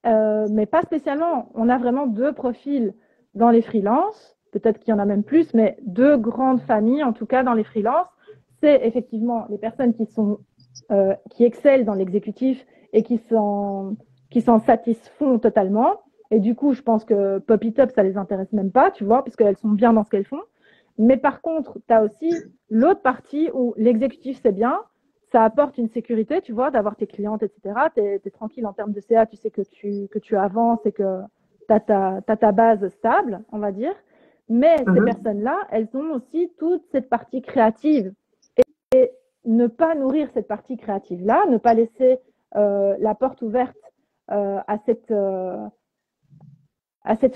pas spécialement. On a vraiment deux profils dans les freelances. Peut-être qu'il y en a même plus, mais deux grandes familles, en tout cas, dans les freelances. C'est effectivement les personnes qui excellent dans l'exécutif et qui s'en satisfont totalement. Et du coup, je pense que Pop It Up, ça les intéresse même pas, tu vois, parce qu'elles sont bien dans ce qu'elles font. Mais par contre, tu as aussi l'autre partie où l'exécutif, c'est bien, ça apporte une sécurité, tu vois, d'avoir tes clientes, etc. Tu es tranquille en termes de CA, tu sais que tu avances et que tu as ta base stable, on va dire. Mais ces personnes-là, elles ont aussi toute cette partie créative. Et ne pas nourrir cette partie créative-là, ne pas laisser la porte ouverte à cette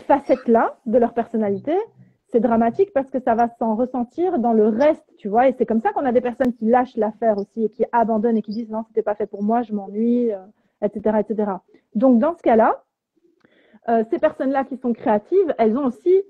facette-là de leur personnalité, c'est dramatique parce que ça va s'en ressentir dans le reste, tu vois. Et c'est comme ça qu'on a des personnes qui lâchent l'affaire aussi et qui abandonnent et qui disent non, c'était pas fait pour moi, je m'ennuie, etc., etc. Donc, dans ce cas-là, ces personnes-là qui sont créatives, elles ont aussi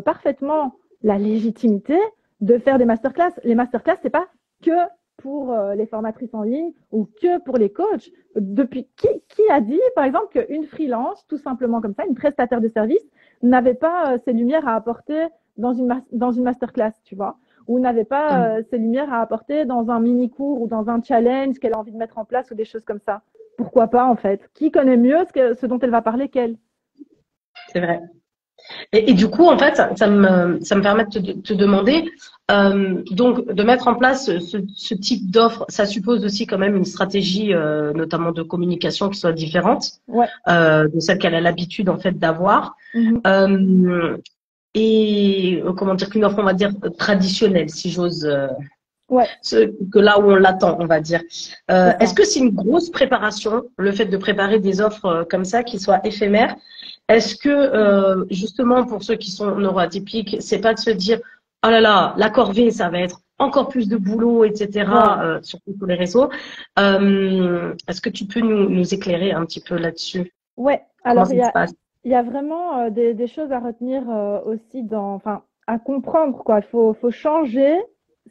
parfaitement la légitimité de faire des masterclass. Les masterclass, c'est pas que pour les formatrices en ligne ou que pour les coachs. Depuis qui a dit, par exemple, qu'une freelance, tout simplement comme ça, une prestataire de service, n'avait pas ses lumières à apporter dans une masterclass, tu vois, ou n'avait pas ses lumières à apporter dans un mini-cours ou dans un challenge qu'elle a envie de mettre en place ou des choses comme ça. Pourquoi pas, en fait? Qui connaît mieux ce dont elle va parler qu'elle? C'est vrai. Et du coup, en fait, ça me permet de te demander, donc, de mettre en place ce type d'offre, ça suppose aussi quand même une stratégie, notamment de communication, qui soit différente de celle qu'elle a l'habitude, en fait, d'avoir. Et comment dire, qu'une offre, on va dire, traditionnelle, si j'ose, que là où on l'attend, on va dire. Est-ce que c'est une grosse préparation, le fait de préparer des offres comme ça, qui soient éphémères? Est-ce que, justement, pour ceux qui sont neuroatypiques, c'est pas de se dire, oh là là, la corvée, ça va être encore plus de boulot, etc., surtout sur les réseaux. Est-ce que tu peux nous éclairer un petit peu là-dessus? Ouais, alors il y a vraiment des choses à retenir aussi à comprendre, quoi. Il faut changer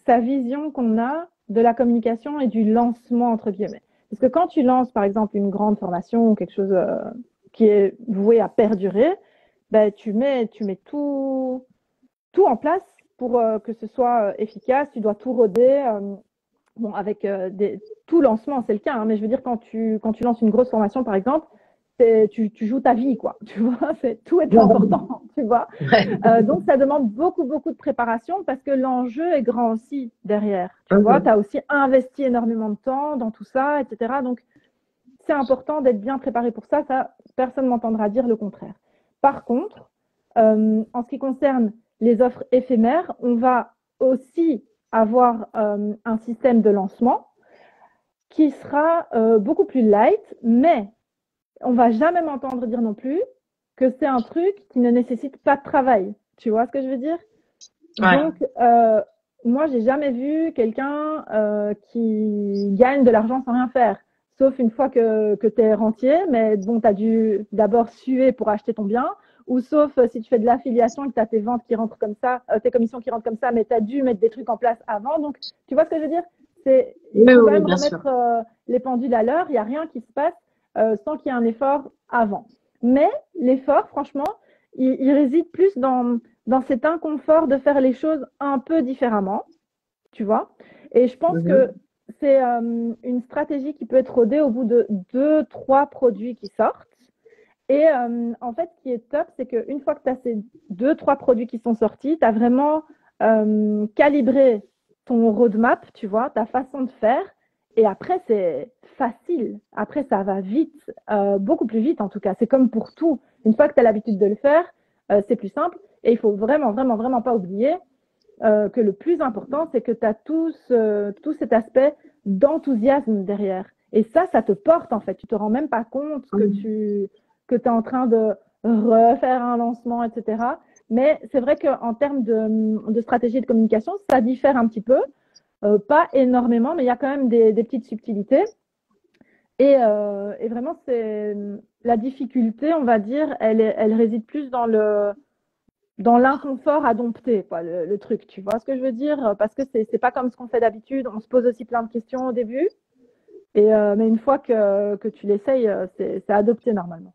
sa vision qu'on a de la communication et du lancement, entre guillemets. Parce que quand tu lances, par exemple, une grande formation ou quelque chose qui est voué à perdurer, ben, tu mets tout en place pour que ce soit efficace. Tu dois tout roder. Bon, avec tout lancement, c'est le cas, hein, mais je veux dire, quand tu lances une grosse formation, par exemple, tu joues ta vie, quoi. Tu vois, tout est important, tu vois. Donc, ça demande beaucoup de préparation parce que l'enjeu est grand aussi derrière. Tu vois, tu as aussi investi énormément de temps dans tout ça, etc. Donc, c'est important d'être bien préparé pour ça. Ça, personne ne m'entendra dire le contraire. Par contre, en ce qui concerne les offres éphémères, on va aussi avoir un système de lancement qui sera beaucoup plus light, mais on va jamais m'entendre dire non plus que c'est un truc qui ne nécessite pas de travail. Tu vois ce que je veux dire? Donc, moi, j'ai jamais vu quelqu'un qui gagne de l'argent sans rien faire. Sauf une fois que tu es rentier, mais bon, tu as dû d'abord suer pour acheter ton bien, ou sauf si tu fais de l'affiliation et que tu as tes ventes qui rentrent comme ça, tes commissions qui rentrent comme ça, mais tu as dû mettre des trucs en place avant. Donc, tu vois ce que je veux dire? Il faut quand même remettre les pendules à l'heure. Il n'y a rien qui se passe sans qu'il y ait un effort avant. Mais l'effort, franchement, il réside plus dans cet inconfort de faire les choses un peu différemment, tu vois. Et je pense que c'est une stratégie qui peut être rodée au bout de 2-3 produits qui sortent. Et en fait, ce qui est top, c'est qu'une fois que tu as ces 2-3 produits qui sont sortis, tu as vraiment calibré ton roadmap, tu vois, ta façon de faire. Et après, c'est facile. Après, ça va vite, beaucoup plus vite en tout cas. C'est comme pour tout. Une fois que tu as l'habitude de le faire, c'est plus simple. Et il faut vraiment pas oublier que le plus important, c'est que tu as tout cet aspect d'enthousiasme derrière. Et ça te porte en fait. Tu te rends même pas compte que tu es en train de refaire un lancement, etc. Mais c'est vrai qu'en termes de stratégie de communication, ça diffère un petit peu. Pas énormément, mais il y a quand même des petites subtilités. Et vraiment, c'est la difficulté, on va dire, elle réside plus dans l'inconfort à dompter, quoi, le truc. Tu vois ce que je veux dire? Parce que c'est pas comme ce qu'on fait d'habitude. On se pose aussi plein de questions au début. Mais une fois que tu l'essayes, c'est adopté normalement.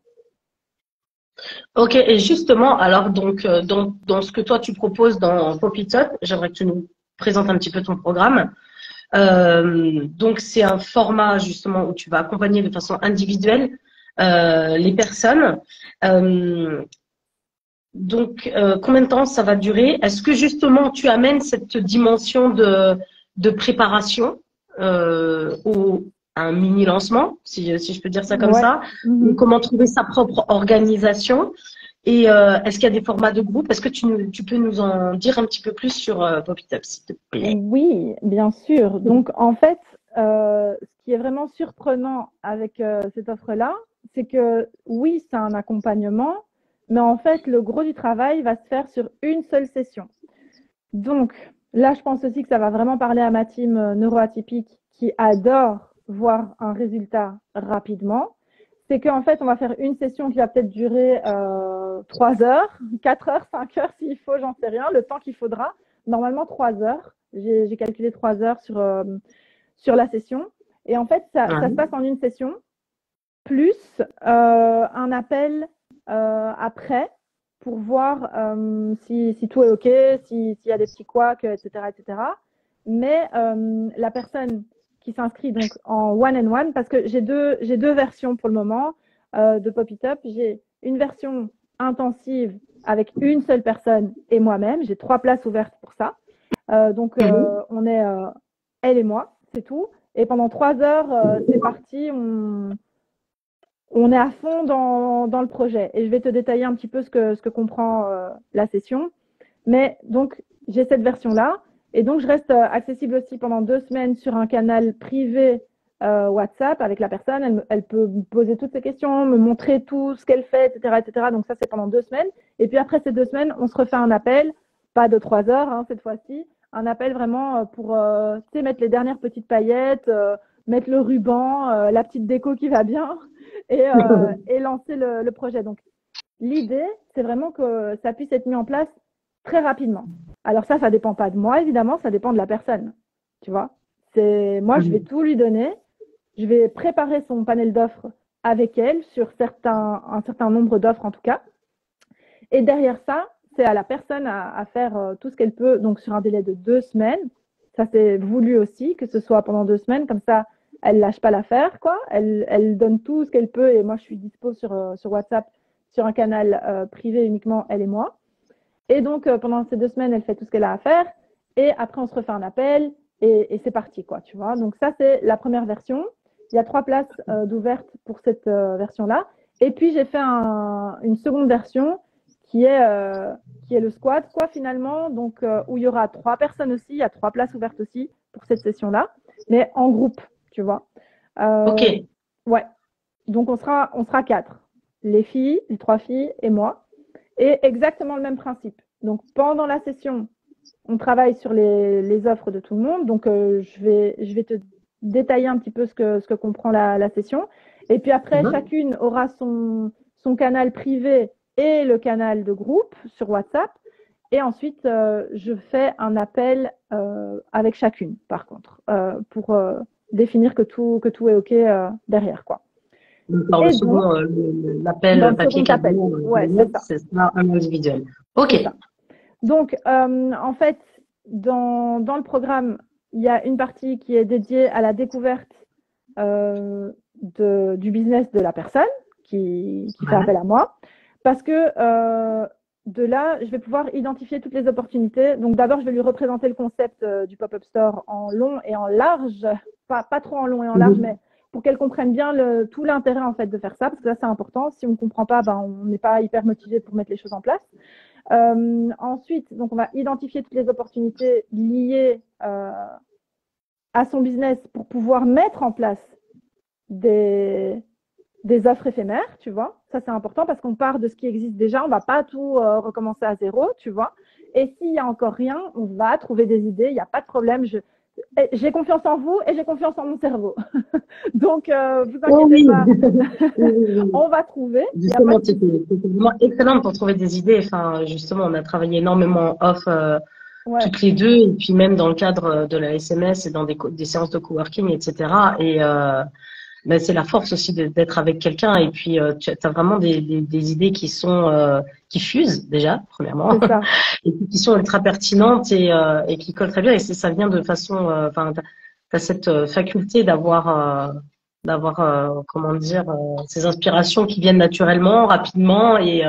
Ok, et justement, alors donc dans ce que toi tu proposes dans Pop It Up, j'aimerais que tu nous présentes un petit peu ton programme. Donc c'est un format justement où tu vas accompagner de façon individuelle les personnes. Donc combien de temps ça va durer? Est-ce que justement tu amènes cette dimension de préparation un mini lancement, si je peux dire ça comme ça, comment trouver sa propre organisation Et est-ce qu'il y a des formats de groupe? Est-ce que tu peux nous en dire un petit peu plus sur Pop It Up, s'il te plaît? Oui, bien sûr. Donc, en fait, ce qui est vraiment surprenant avec cette offre-là, c'est que oui, c'est un accompagnement, mais en fait, le gros du travail va se faire sur une seule session. Donc, là, je pense aussi que ça va vraiment parler à ma team neuroatypique qui adore voir un résultat rapidement. C'est qu'en fait, on va faire une session qui va peut-être durer 3 heures, 4 heures, 5 heures s'il faut, j'en sais rien, le temps qu'il faudra. Normalement, 3 heures. J'ai calculé 3 heures sur la session. Et en fait, ça se passe en une session, plus un appel après pour voir si tout est OK, s'il y a des petits couacs, etc., etc. Mais la personne qui s'inscrit donc en one-on-one, parce que j'ai deux versions pour le moment de Pop It Up. J'ai une version intensive avec une seule personne et moi-même. J'ai 3 places ouvertes pour ça. Donc, on est elle et moi, c'est tout. Et pendant 3 heures, c'est parti. On est à fond dans le projet. Et je vais te détailler un petit peu ce que comprend la session. Mais donc, j'ai cette version-là. Et donc, je reste accessible aussi pendant 2 semaines sur un canal privé WhatsApp avec la personne. Elle peut me poser toutes ses questions, me montrer tout ce qu'elle fait, etc., etc. Donc, ça, c'est pendant 2 semaines. Et puis, après ces 2 semaines, on se refait un appel, pas de 3 heures hein, cette fois-ci, un appel vraiment pour mettre les dernières petites paillettes, mettre le ruban, la petite déco qui va bien et lancer le projet. Donc, l'idée, c'est vraiment que ça puisse être mis en place très rapidement. Alors ça dépend pas de moi, évidemment, ça dépend de la personne. Tu vois, moi, je vais tout lui donner. Je vais préparer son panel d'offres avec elle sur un certain nombre d'offres en tout cas. Et derrière ça, c'est à la personne à faire tout ce qu'elle peut, donc sur un délai de 2 semaines. Ça, c'est voulu aussi, que ce soit pendant 2 semaines, comme ça, elle lâche pas l'affaire, quoi. Elle donne tout ce qu'elle peut et moi, je suis dispo sur WhatsApp, sur un canal privé uniquement, elle et moi. Et donc, pendant ces 2 semaines, elle fait tout ce qu'elle a à faire. Et après, on se refait un appel et c'est parti, quoi, tu vois. Donc, ça, c'est la première version. Il y a 3 places d'ouvertes pour cette version-là. Et puis, j'ai fait une seconde version qui est le squad, quoi, finalement. Donc, où il y aura 3 personnes aussi. Il y a 3 places ouvertes aussi pour cette session-là, mais en groupe, tu vois. OK. Ouais. Donc, on sera 4. Les 3 filles et moi. Et exactement le même principe. Donc, pendant la session, on travaille sur les offres de tout le monde. Donc, je vais te détailler un petit peu ce que comprend la session. Et puis après, chacune aura son canal privé et le canal de groupe sur WhatsApp. Et ensuite, je fais un appel avec chacune, par contre, pour définir que tout est OK derrière, quoi. Dans le second, l'appel papier cadeau, ouais, c'est ça, un individuel. OK. Donc, en fait, dans le programme, il y a une partie qui est dédiée à la découverte du business de la personne qui fait appel à moi. Parce que de là, je vais pouvoir identifier toutes les opportunités. Donc, d'abord, je vais lui représenter le concept du pop-up store en long et en large. Pas trop en long et en large, mais pour qu'elle comprenne bien tout l'intérêt en fait de faire ça, parce que ça c'est important. Si on ne comprend pas, on n'est pas hyper motivé pour mettre les choses en place. Ensuite, donc on va identifier toutes les opportunités liées à son business pour pouvoir mettre en place des offres éphémères, tu vois. Ça c'est important parce qu'on part de ce qui existe déjà. On ne va pas tout recommencer à zéro, tu vois. Et s'il y a encore rien, on va trouver des idées. Il n'y a pas de problème. J'ai confiance en vous et j'ai confiance en mon cerveau. Donc, vous inquiétez pas, on va trouver. Justement, c'était vraiment excellent pour trouver des idées. Enfin, justement, on a travaillé énormément off toutes les deux, et puis même dans le cadre de la SMS et dans des séances de coworking, etc. Et ben, c'est la force aussi d'être avec quelqu'un. Et puis, tu as vraiment des idées qui fusent déjà, premièrement, et puis qui sont ultra pertinentes et qui collent très bien. Et ça vient de façon, enfin, t'as cette faculté d'avoir, comment dire, ces inspirations qui viennent naturellement, rapidement, et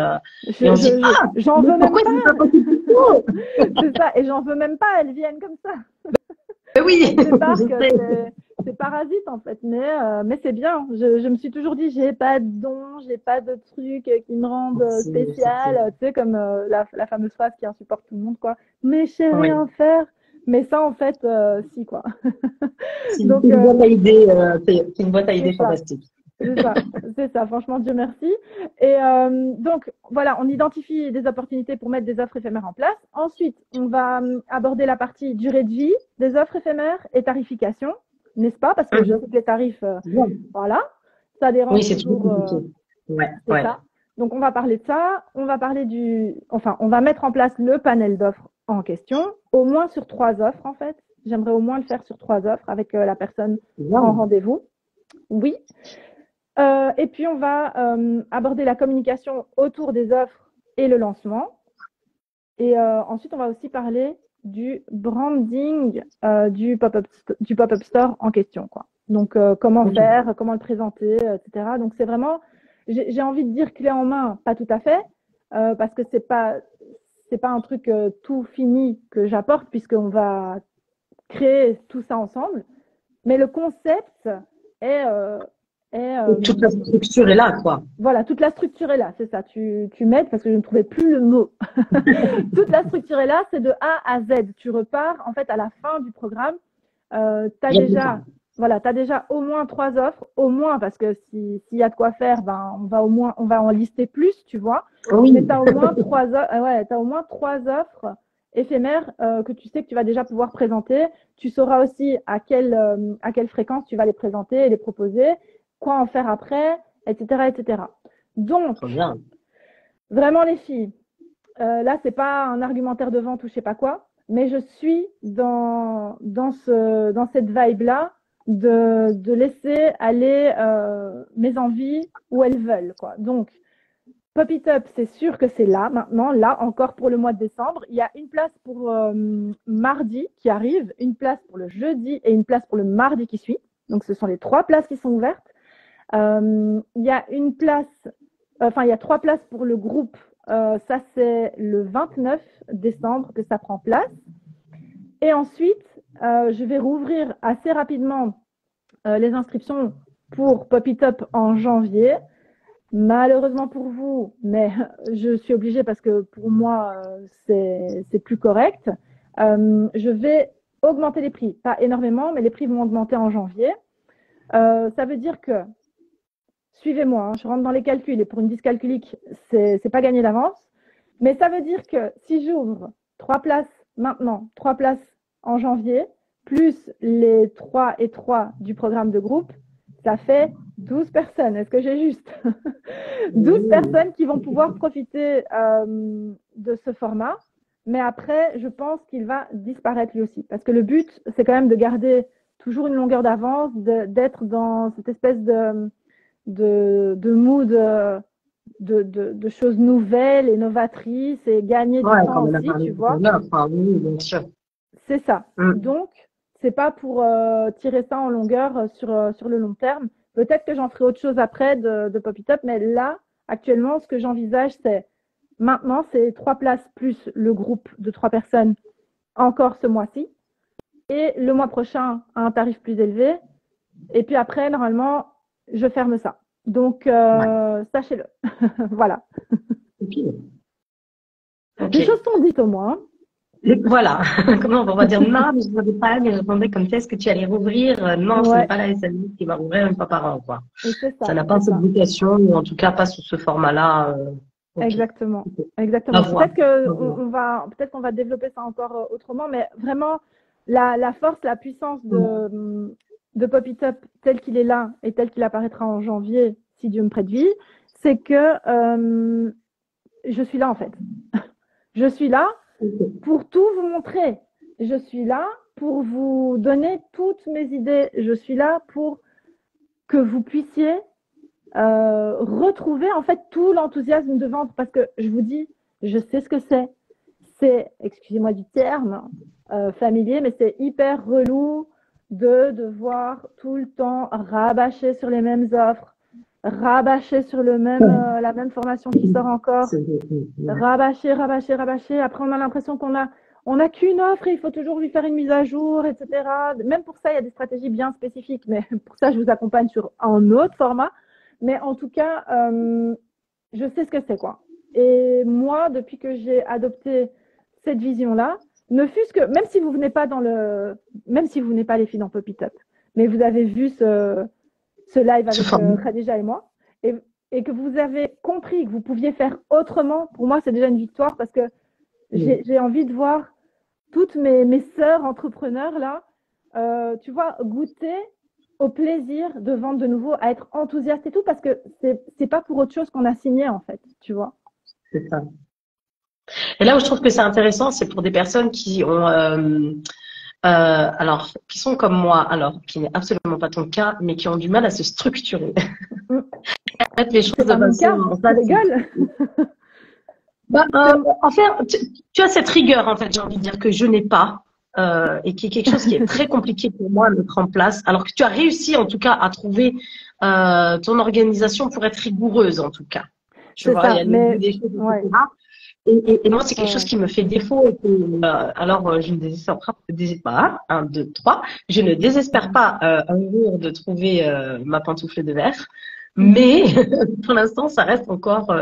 on se dit, j'en veux même pas. C'est ça, et j'en veux même pas, elles viennent comme ça. Oui. c'est parasite en fait, mais c'est bien. Je me suis toujours dit, j'ai pas de don, j'ai pas de trucs qui me rendent spéciale, tu sais, comme la fameuse phrase qui insupporte tout le monde, quoi. Mais je sais Oui. rien faire. Mais ça, en fait, si, quoi. C'est Donc, une boîte à idées, c'est une boîte à idées c'est ça. fantastique. C'est ça, c'est ça. Franchement, Dieu merci. Et donc, voilà, on identifie des opportunités pour mettre des offres éphémères en place. Ensuite, on va aborder la partie durée de vie des offres éphémères et tarification, n'est-ce pas? Parce que je sais que les tarifs, voilà, ça dérange Oui, c'est toujours toujours. compliqué. Ouais, C'est ouais. ça. Donc, on va parler de ça. On va parler on va mettre en place le panel d'offres en question, au moins sur 3 offres, en fait. J'aimerais au moins le faire sur 3 offres avec la personne en rendez-vous. Oui. Et puis, on va aborder la communication autour des offres et le lancement. Et ensuite, on va aussi parler du branding du pop-up store en question, quoi. Donc, comment faire, comment le présenter, etc. Donc, c'est vraiment, j'ai envie de dire clé en main, pas tout à fait, parce que c'est pas un truc tout fini que j'apporte, puisqu'on va créer tout ça ensemble. Mais le concept est toute la structure est là, quoi. voilà, toute la structure est là, c'est ça. Tu m'aides parce que je ne trouvais plus le mot. Toute la structure est là, c'est de A à Z. Tu repars, en fait, à la fin du programme, tu as déjà au moins 3 offres, au moins, parce que s'il y a de quoi faire, ben, on va en lister plus, tu vois. Oui. Mais tu as au moins 3 offres, t'as au moins 3 offres éphémères que tu sais que tu vas déjà pouvoir présenter. Tu sauras aussi à quelle fréquence tu vas les présenter et les proposer, quoi en faire après, etc., etc. Donc, vraiment les filles, là, c'est pas un argumentaire de vente ou je sais pas quoi, mais je suis dans cette vibe-là de laisser aller mes envies où elles veulent, quoi. Donc, Pop It Up, c'est sûr que c'est là, maintenant, là, encore pour le mois de décembre. Il y a une place pour mardi qui arrive, une place pour le jeudi et une place pour le mardi qui suit. Donc, ce sont les 3 places qui sont ouvertes. Il y a une place, il y a 3 places pour le groupe. Ça, c'est le 29 décembre que ça prend place. Et ensuite, je vais rouvrir assez rapidement les inscriptions pour Pop It Up en janvier. Malheureusement pour vous, mais je suis obligée parce que pour moi, c'est plus correct. Je vais augmenter les prix. Pas énormément, mais les prix vont augmenter en janvier. Ça veut dire que suivez-moi, hein, je rentre dans les calculs et pour une dyscalculique, c'est pas gagné d'avance. Mais ça veut dire que si j'ouvre 3 places maintenant, 3 places en janvier, plus les 3 et 3 du programme de groupe, ça fait 12 personnes. Est-ce que j'ai juste 12 personnes qui vont pouvoir profiter de ce format. Mais après, je pense qu'il va disparaître lui aussi. Parce que le but, c'est quand même de garder toujours une longueur d'avance, d'être dans cette espèce de mood de choses nouvelles et novatrices et gagner du temps aussi, tu vois. Oui, bien sûr. C'est ça. Donc, c'est pas pour tirer ça en longueur sur le long terme. Peut-être que j'en ferai autre chose après de Pop It Up, mais là, actuellement, ce que j'envisage, c'est maintenant, c'est 3 places plus le groupe de 3 personnes encore ce mois-ci. Et le mois prochain, à un tarif plus élevé. Et puis après, normalement, je ferme ça. Donc, sachez-le. Voilà. Okay. Les choses sont dites au moins. Voilà. Comment on va dire non, mais je ne savais pas, mais je demandais quand est-ce que tu allais rouvrir. Non, ce n'est pas la SNI qui va rouvrir une fois par an, quoi. Ça n'a pas cette vocation, ou en tout cas pas sous ce format-là. Okay. Exactement. Exactement. Peut-être qu'on va développer ça encore autrement, mais vraiment, la force, la puissance de Pop It Up tel qu'il est là et tel qu'il apparaîtra en janvier, si Dieu me prête vie, c'est que je suis là en fait. Je suis là pour tout vous montrer. Je suis là pour vous donner toutes mes idées. Je suis là pour que vous puissiez retrouver en fait tout l'enthousiasme de vente, parce que je vous dis, je sais ce que c'est. C'est, excusez-moi du terme familier, mais c'est hyper relou de devoir tout le temps rabâcher sur les mêmes offres, rabâcher sur la même formation qui sort encore, rabâcher. Après, on a l'impression qu'on a on n'a qu'une offre et il faut toujours lui faire une mise à jour, etc. Même pour ça, il y a des stratégies bien spécifiques, mais pour ça, je vous accompagne sur un autre format. Mais en tout cas, je sais ce que c'est, quoi. Et moi, depuis que j'ai adopté cette vision-là, ne fût-ce que, même si vous venez pas même si vous venez pas les filles dans Pop It Up, mais vous avez vu ce live avec Khadija et moi, et que vous avez compris que vous pouviez faire autrement, pour moi, c'est déjà une victoire parce que j'ai envie de voir toutes mes sœurs entrepreneurs là, tu vois, goûter au plaisir de vendre de nouveau, à être enthousiaste et tout, parce que c'est pas pour autre chose qu'on a signé en fait, tu vois. C'est ça. Et là où je trouve que c'est intéressant, c'est pour des personnes qui ont, alors, qui sont comme moi, alors, qui n'est absolument pas ton cas, mais qui ont du mal à se structurer. Mettre les choses de façon. Tu rigoles. En fait, tu as cette rigueur, en fait, j'ai envie de dire que je n'ai pas, et qui est quelque chose qui est très compliqué pour moi à mettre en place. Alors que tu as réussi, en tout cas, à trouver ton organisation pour être rigoureuse, en tout cas. Tu vois, il y a des choses, etc. Et moi, c'est quelque chose qui me fait défaut. Et que, alors, je ne désespère pas. 1, 2, 3. Je ne désespère pas un jour de trouver ma pantoufle de verre. Mais pour l'instant, ça reste encore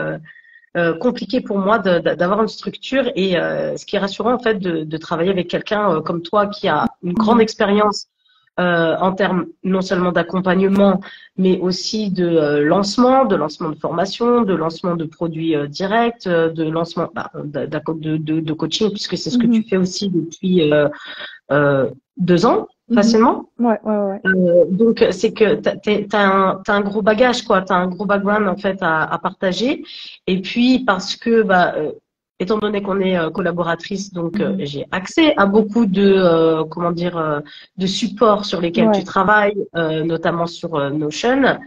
compliqué pour moi d'avoir une structure. Et ce qui est rassurant, en fait, de travailler avec quelqu'un comme toi qui a une grande expérience en termes non seulement d'accompagnement, mais aussi de lancement de formation, de lancement de produits directs, de lancement de coaching, puisque c'est ce que tu fais aussi depuis 2 ans facilement. Ouais. Donc c'est que t'as un gros bagage, quoi, t'as un gros background en fait à partager. Et puis parce que étant donné qu'on est collaboratrice, donc j'ai accès à beaucoup de de supports sur lesquels tu travailles, notamment sur Notion.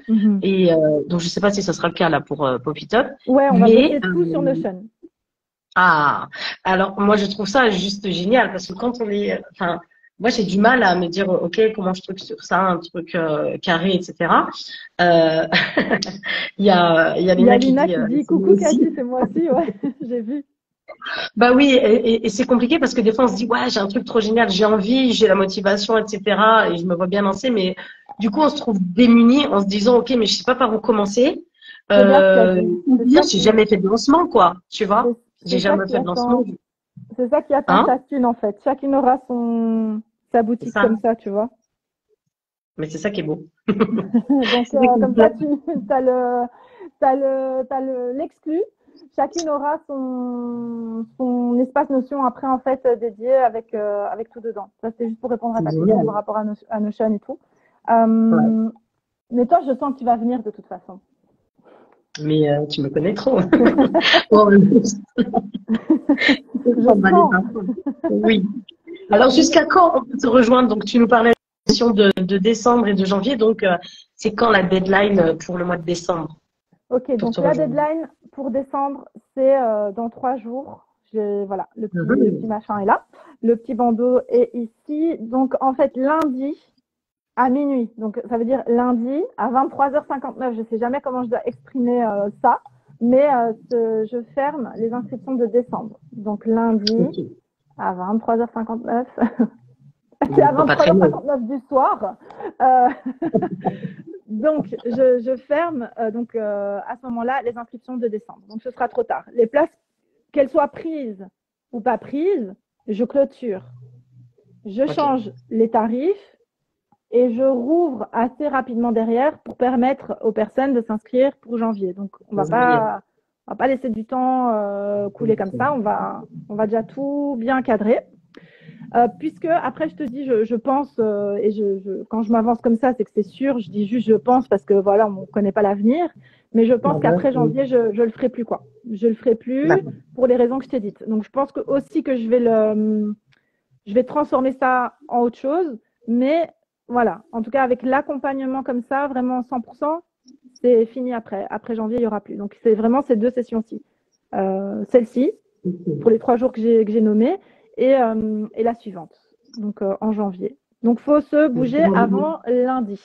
Et donc je sais pas si ce sera le cas là pour Pop It Up. Ouais, on va bosser tout sur Notion. Ah, alors moi je trouve ça juste génial parce que quand on est, enfin, moi j'ai du mal à me dire ok comment je structure ça, un truc carré, etc. Il y a Lina qui dit coucou Cathy, c'est moi aussi, ouais, j'ai vu. Bah oui, et c'est compliqué parce que des fois on se dit ouais j'ai un truc trop génial, j'ai envie, j'ai la motivation, etc. Et je me vois bien lancer, mais du coup on se trouve démuni en se disant ok mais je sais pas par où commencer. Ou bien j'ai jamais fait de lancement quoi, tu vois. J'ai jamais fait de lancement. C'est ça qui attend chacune en fait. Chacune aura sa boutique comme ça, tu vois. Mais c'est ça qui est beau. Donc comme ça tu t'as l'exclu. Chacune aura son espace Notion après en fait dédié avec tout dedans. Ça c'est juste pour répondre à ta question par rapport à Notion et tout. Mais toi je sens que tu vas venir de toute façon. Mais tu me connais trop. Oui. Alors jusqu'à quand on peut te rejoindre? Donc tu nous parlais de décembre et de janvier. Donc c'est quand la deadline pour le mois de décembre? Ok, donc la deadline pour décembre, c'est dans 3 jours. Voilà, le petit machin est là. Le petit bandeau est ici. Donc en fait, lundi à minuit. Donc ça veut dire lundi à 23h59. Je ne sais jamais comment je dois exprimer ça, mais je ferme les inscriptions de décembre. Donc lundi à 23h59. C'est à 23h59 du soir. Donc, je ferme à ce moment-là les inscriptions de décembre. Donc, ce sera trop tard. Les places, qu'elles soient prises ou pas prises, je clôture. Je change les tarifs et je rouvre assez rapidement derrière pour permettre aux personnes de s'inscrire pour janvier. Donc, on va pas laisser du temps couler comme ça. On va déjà tout bien cadrer. Puisque après je te dis je pense et quand je m'avance comme ça c'est que c'est sûr, je dis juste je pense parce que voilà on connaît pas l'avenir, mais je pense qu'après janvier je le ferai plus quoi, je le ferai plus pour les raisons que je t'ai dites. Donc je pense que aussi que je vais transformer ça en autre chose, mais voilà, en tout cas avec l'accompagnement comme ça vraiment 100%, c'est fini après janvier il y aura plus. Donc c'est vraiment ces 2 sessions-ci, celle-ci pour les 3 jours que j'ai nommés. Et la suivante, donc en janvier. Donc, faut se bouger avant lundi.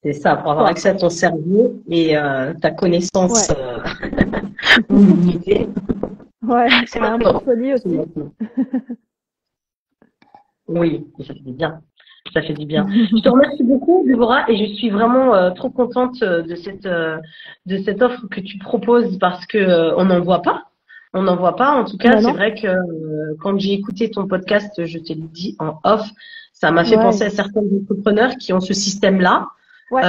C'est ça, pour avoir accès à ton cerveau et ta connaissance limitée. Ouais, c'est un peu folie aussi. Oui, et ça fait du bien. Ça fait du bien. Je te remercie beaucoup, Déborah, et je suis vraiment trop contente de cette offre que tu proposes parce que on n'en voit pas. On n'en voit pas. En tout cas, Ben c'est non. vrai que quand j'ai écouté ton podcast, je te l'ai dit en off, ça m'a fait penser Ouais, à certains entrepreneurs qui ont ce système-là. ouais,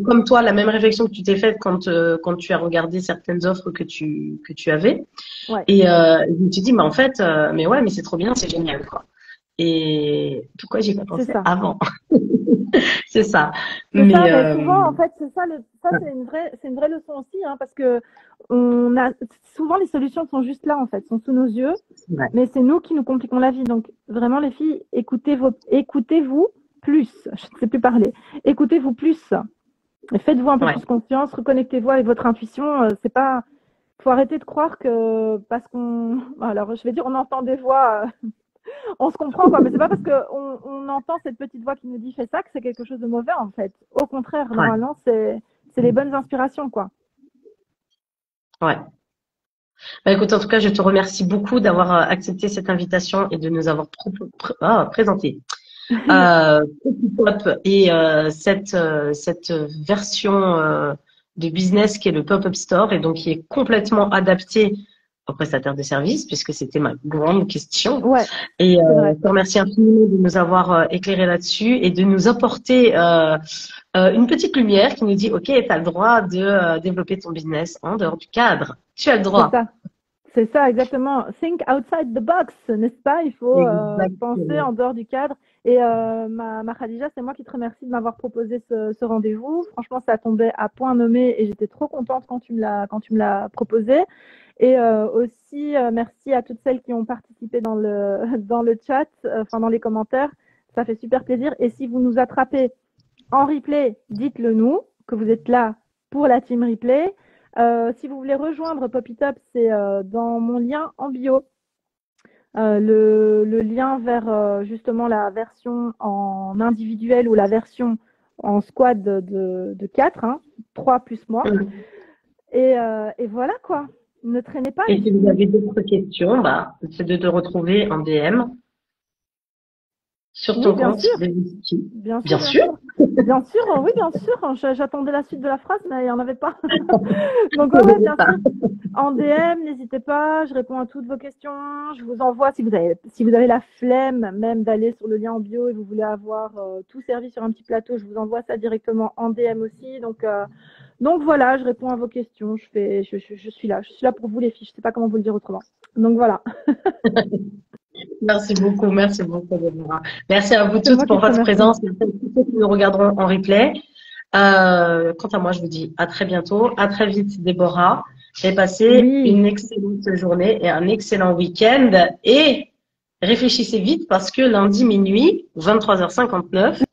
Comme toi, la même réflexion que tu t'es faite quand tu as regardé certaines offres que tu avais. ouais. Et je me suis dit, mais en fait, mais ouais, mais c'est trop bien, c'est génial, quoi. Et pourquoi j'ai pas C'est pensé ça. avant? C'est ça. C'est ça, Mais mais souvent, en fait, c'est ça, ça c'est une vraie leçon aussi, hein, parce que on a, souvent les solutions sont juste là, en fait, sont sous nos yeux, ouais, mais c'est nous qui nous compliquons la vie. Donc, vraiment, les filles, écoutez-vous plus. Je ne sais plus parler. Écoutez-vous plus. Et faites-vous un peu ouais, plus confiance, reconnectez-vous avec votre intuition. C'est pas, faut arrêter de croire que parce qu'on, alors je vais dire, on entend des voix, on se comprend quoi, mais c'est pas parce qu'on on entend cette petite voix qui nous dit fais ça que c'est quelque chose de mauvais en fait. Au contraire, ouais, normalement c'est les bonnes inspirations quoi. ouais. Bah, écoute, en tout cas, je te remercie beaucoup d'avoir accepté cette invitation et de nous avoir présenté Petit Pop et cette version de business qui est le Pop-up Store et donc qui est complètement adapté aux prestataires de services puisque c'était ma grande question. Ouais, Et c'est vrai. je te remercie infiniment de nous avoir éclairé là-dessus et de nous apporter une petite lumière qui nous dit, OK, tu as le droit de développer ton business en dehors du cadre. Tu as le C'est droit. ça. C'est ça, exactement. Think outside the box, n'est-ce pas? Il faut penser Exactement. en dehors du cadre. Et ma Khadija, c'est moi qui te remercie de m'avoir proposé ce rendez-vous. Franchement, ça tombait à point nommé et j'étais trop contente quand tu me l'as proposé. Et aussi, merci à toutes celles qui ont participé dans dans le chat, enfin dans les commentaires. Ça fait super plaisir. Et si vous nous attrapez en replay, dites-le nous, que vous êtes là pour la team replay. Si vous voulez rejoindre Popitop, c'est dans mon lien en bio. Le lien vers justement la version en individuel ou la version en squad de 4, hein, 3 plus moi. Et voilà quoi. Ne traînez pas Et les si vous filles. avez d'autres questions, bah, c'est de te retrouver en DM sur Oui, ton bien compte sûr. de Whisky. Bien sûr, Bien bien sûr. sûr. Bien sûr, oui, bien sûr. J'attendais la suite de la phrase, mais il n'y en avait pas. Donc, ouais, ouais, bien sûr. En DM, n'hésitez pas, je réponds à toutes vos questions. Je vous envoie, si vous avez la flemme même d'aller sur le lien en bio et vous voulez avoir tout servi sur un petit plateau, je vous envoie ça directement en DM aussi. Donc voilà, je réponds à vos questions. Je suis là. Je suis là pour vous les filles. Je ne sais pas comment vous le dire autrement. Donc voilà. Merci beaucoup, Déborah. Merci à vous C'est moi toutes qui pour te votre remercie. présence. Merci à tous ceux qui nous regarderont en replay. Quant à moi, je vous dis à très bientôt, à très vite, Déborah, et passez Oui, une excellente journée et un excellent week-end. Et réfléchissez vite parce que lundi minuit, 23h59,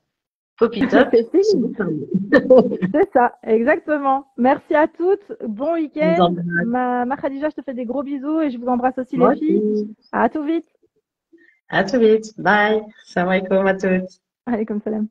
Pop It Up, c'est c'est fini. vous fermez. C'est ça, exactement. Merci à toutes. Bon Je vous week-end. embrasse. Ma Khadija, je te fais des gros bisous et je vous embrasse aussi les Moi filles. aussi. À tout vite. À tout vite. Bye. Salam alaikum à toutes. Allez, comme salam.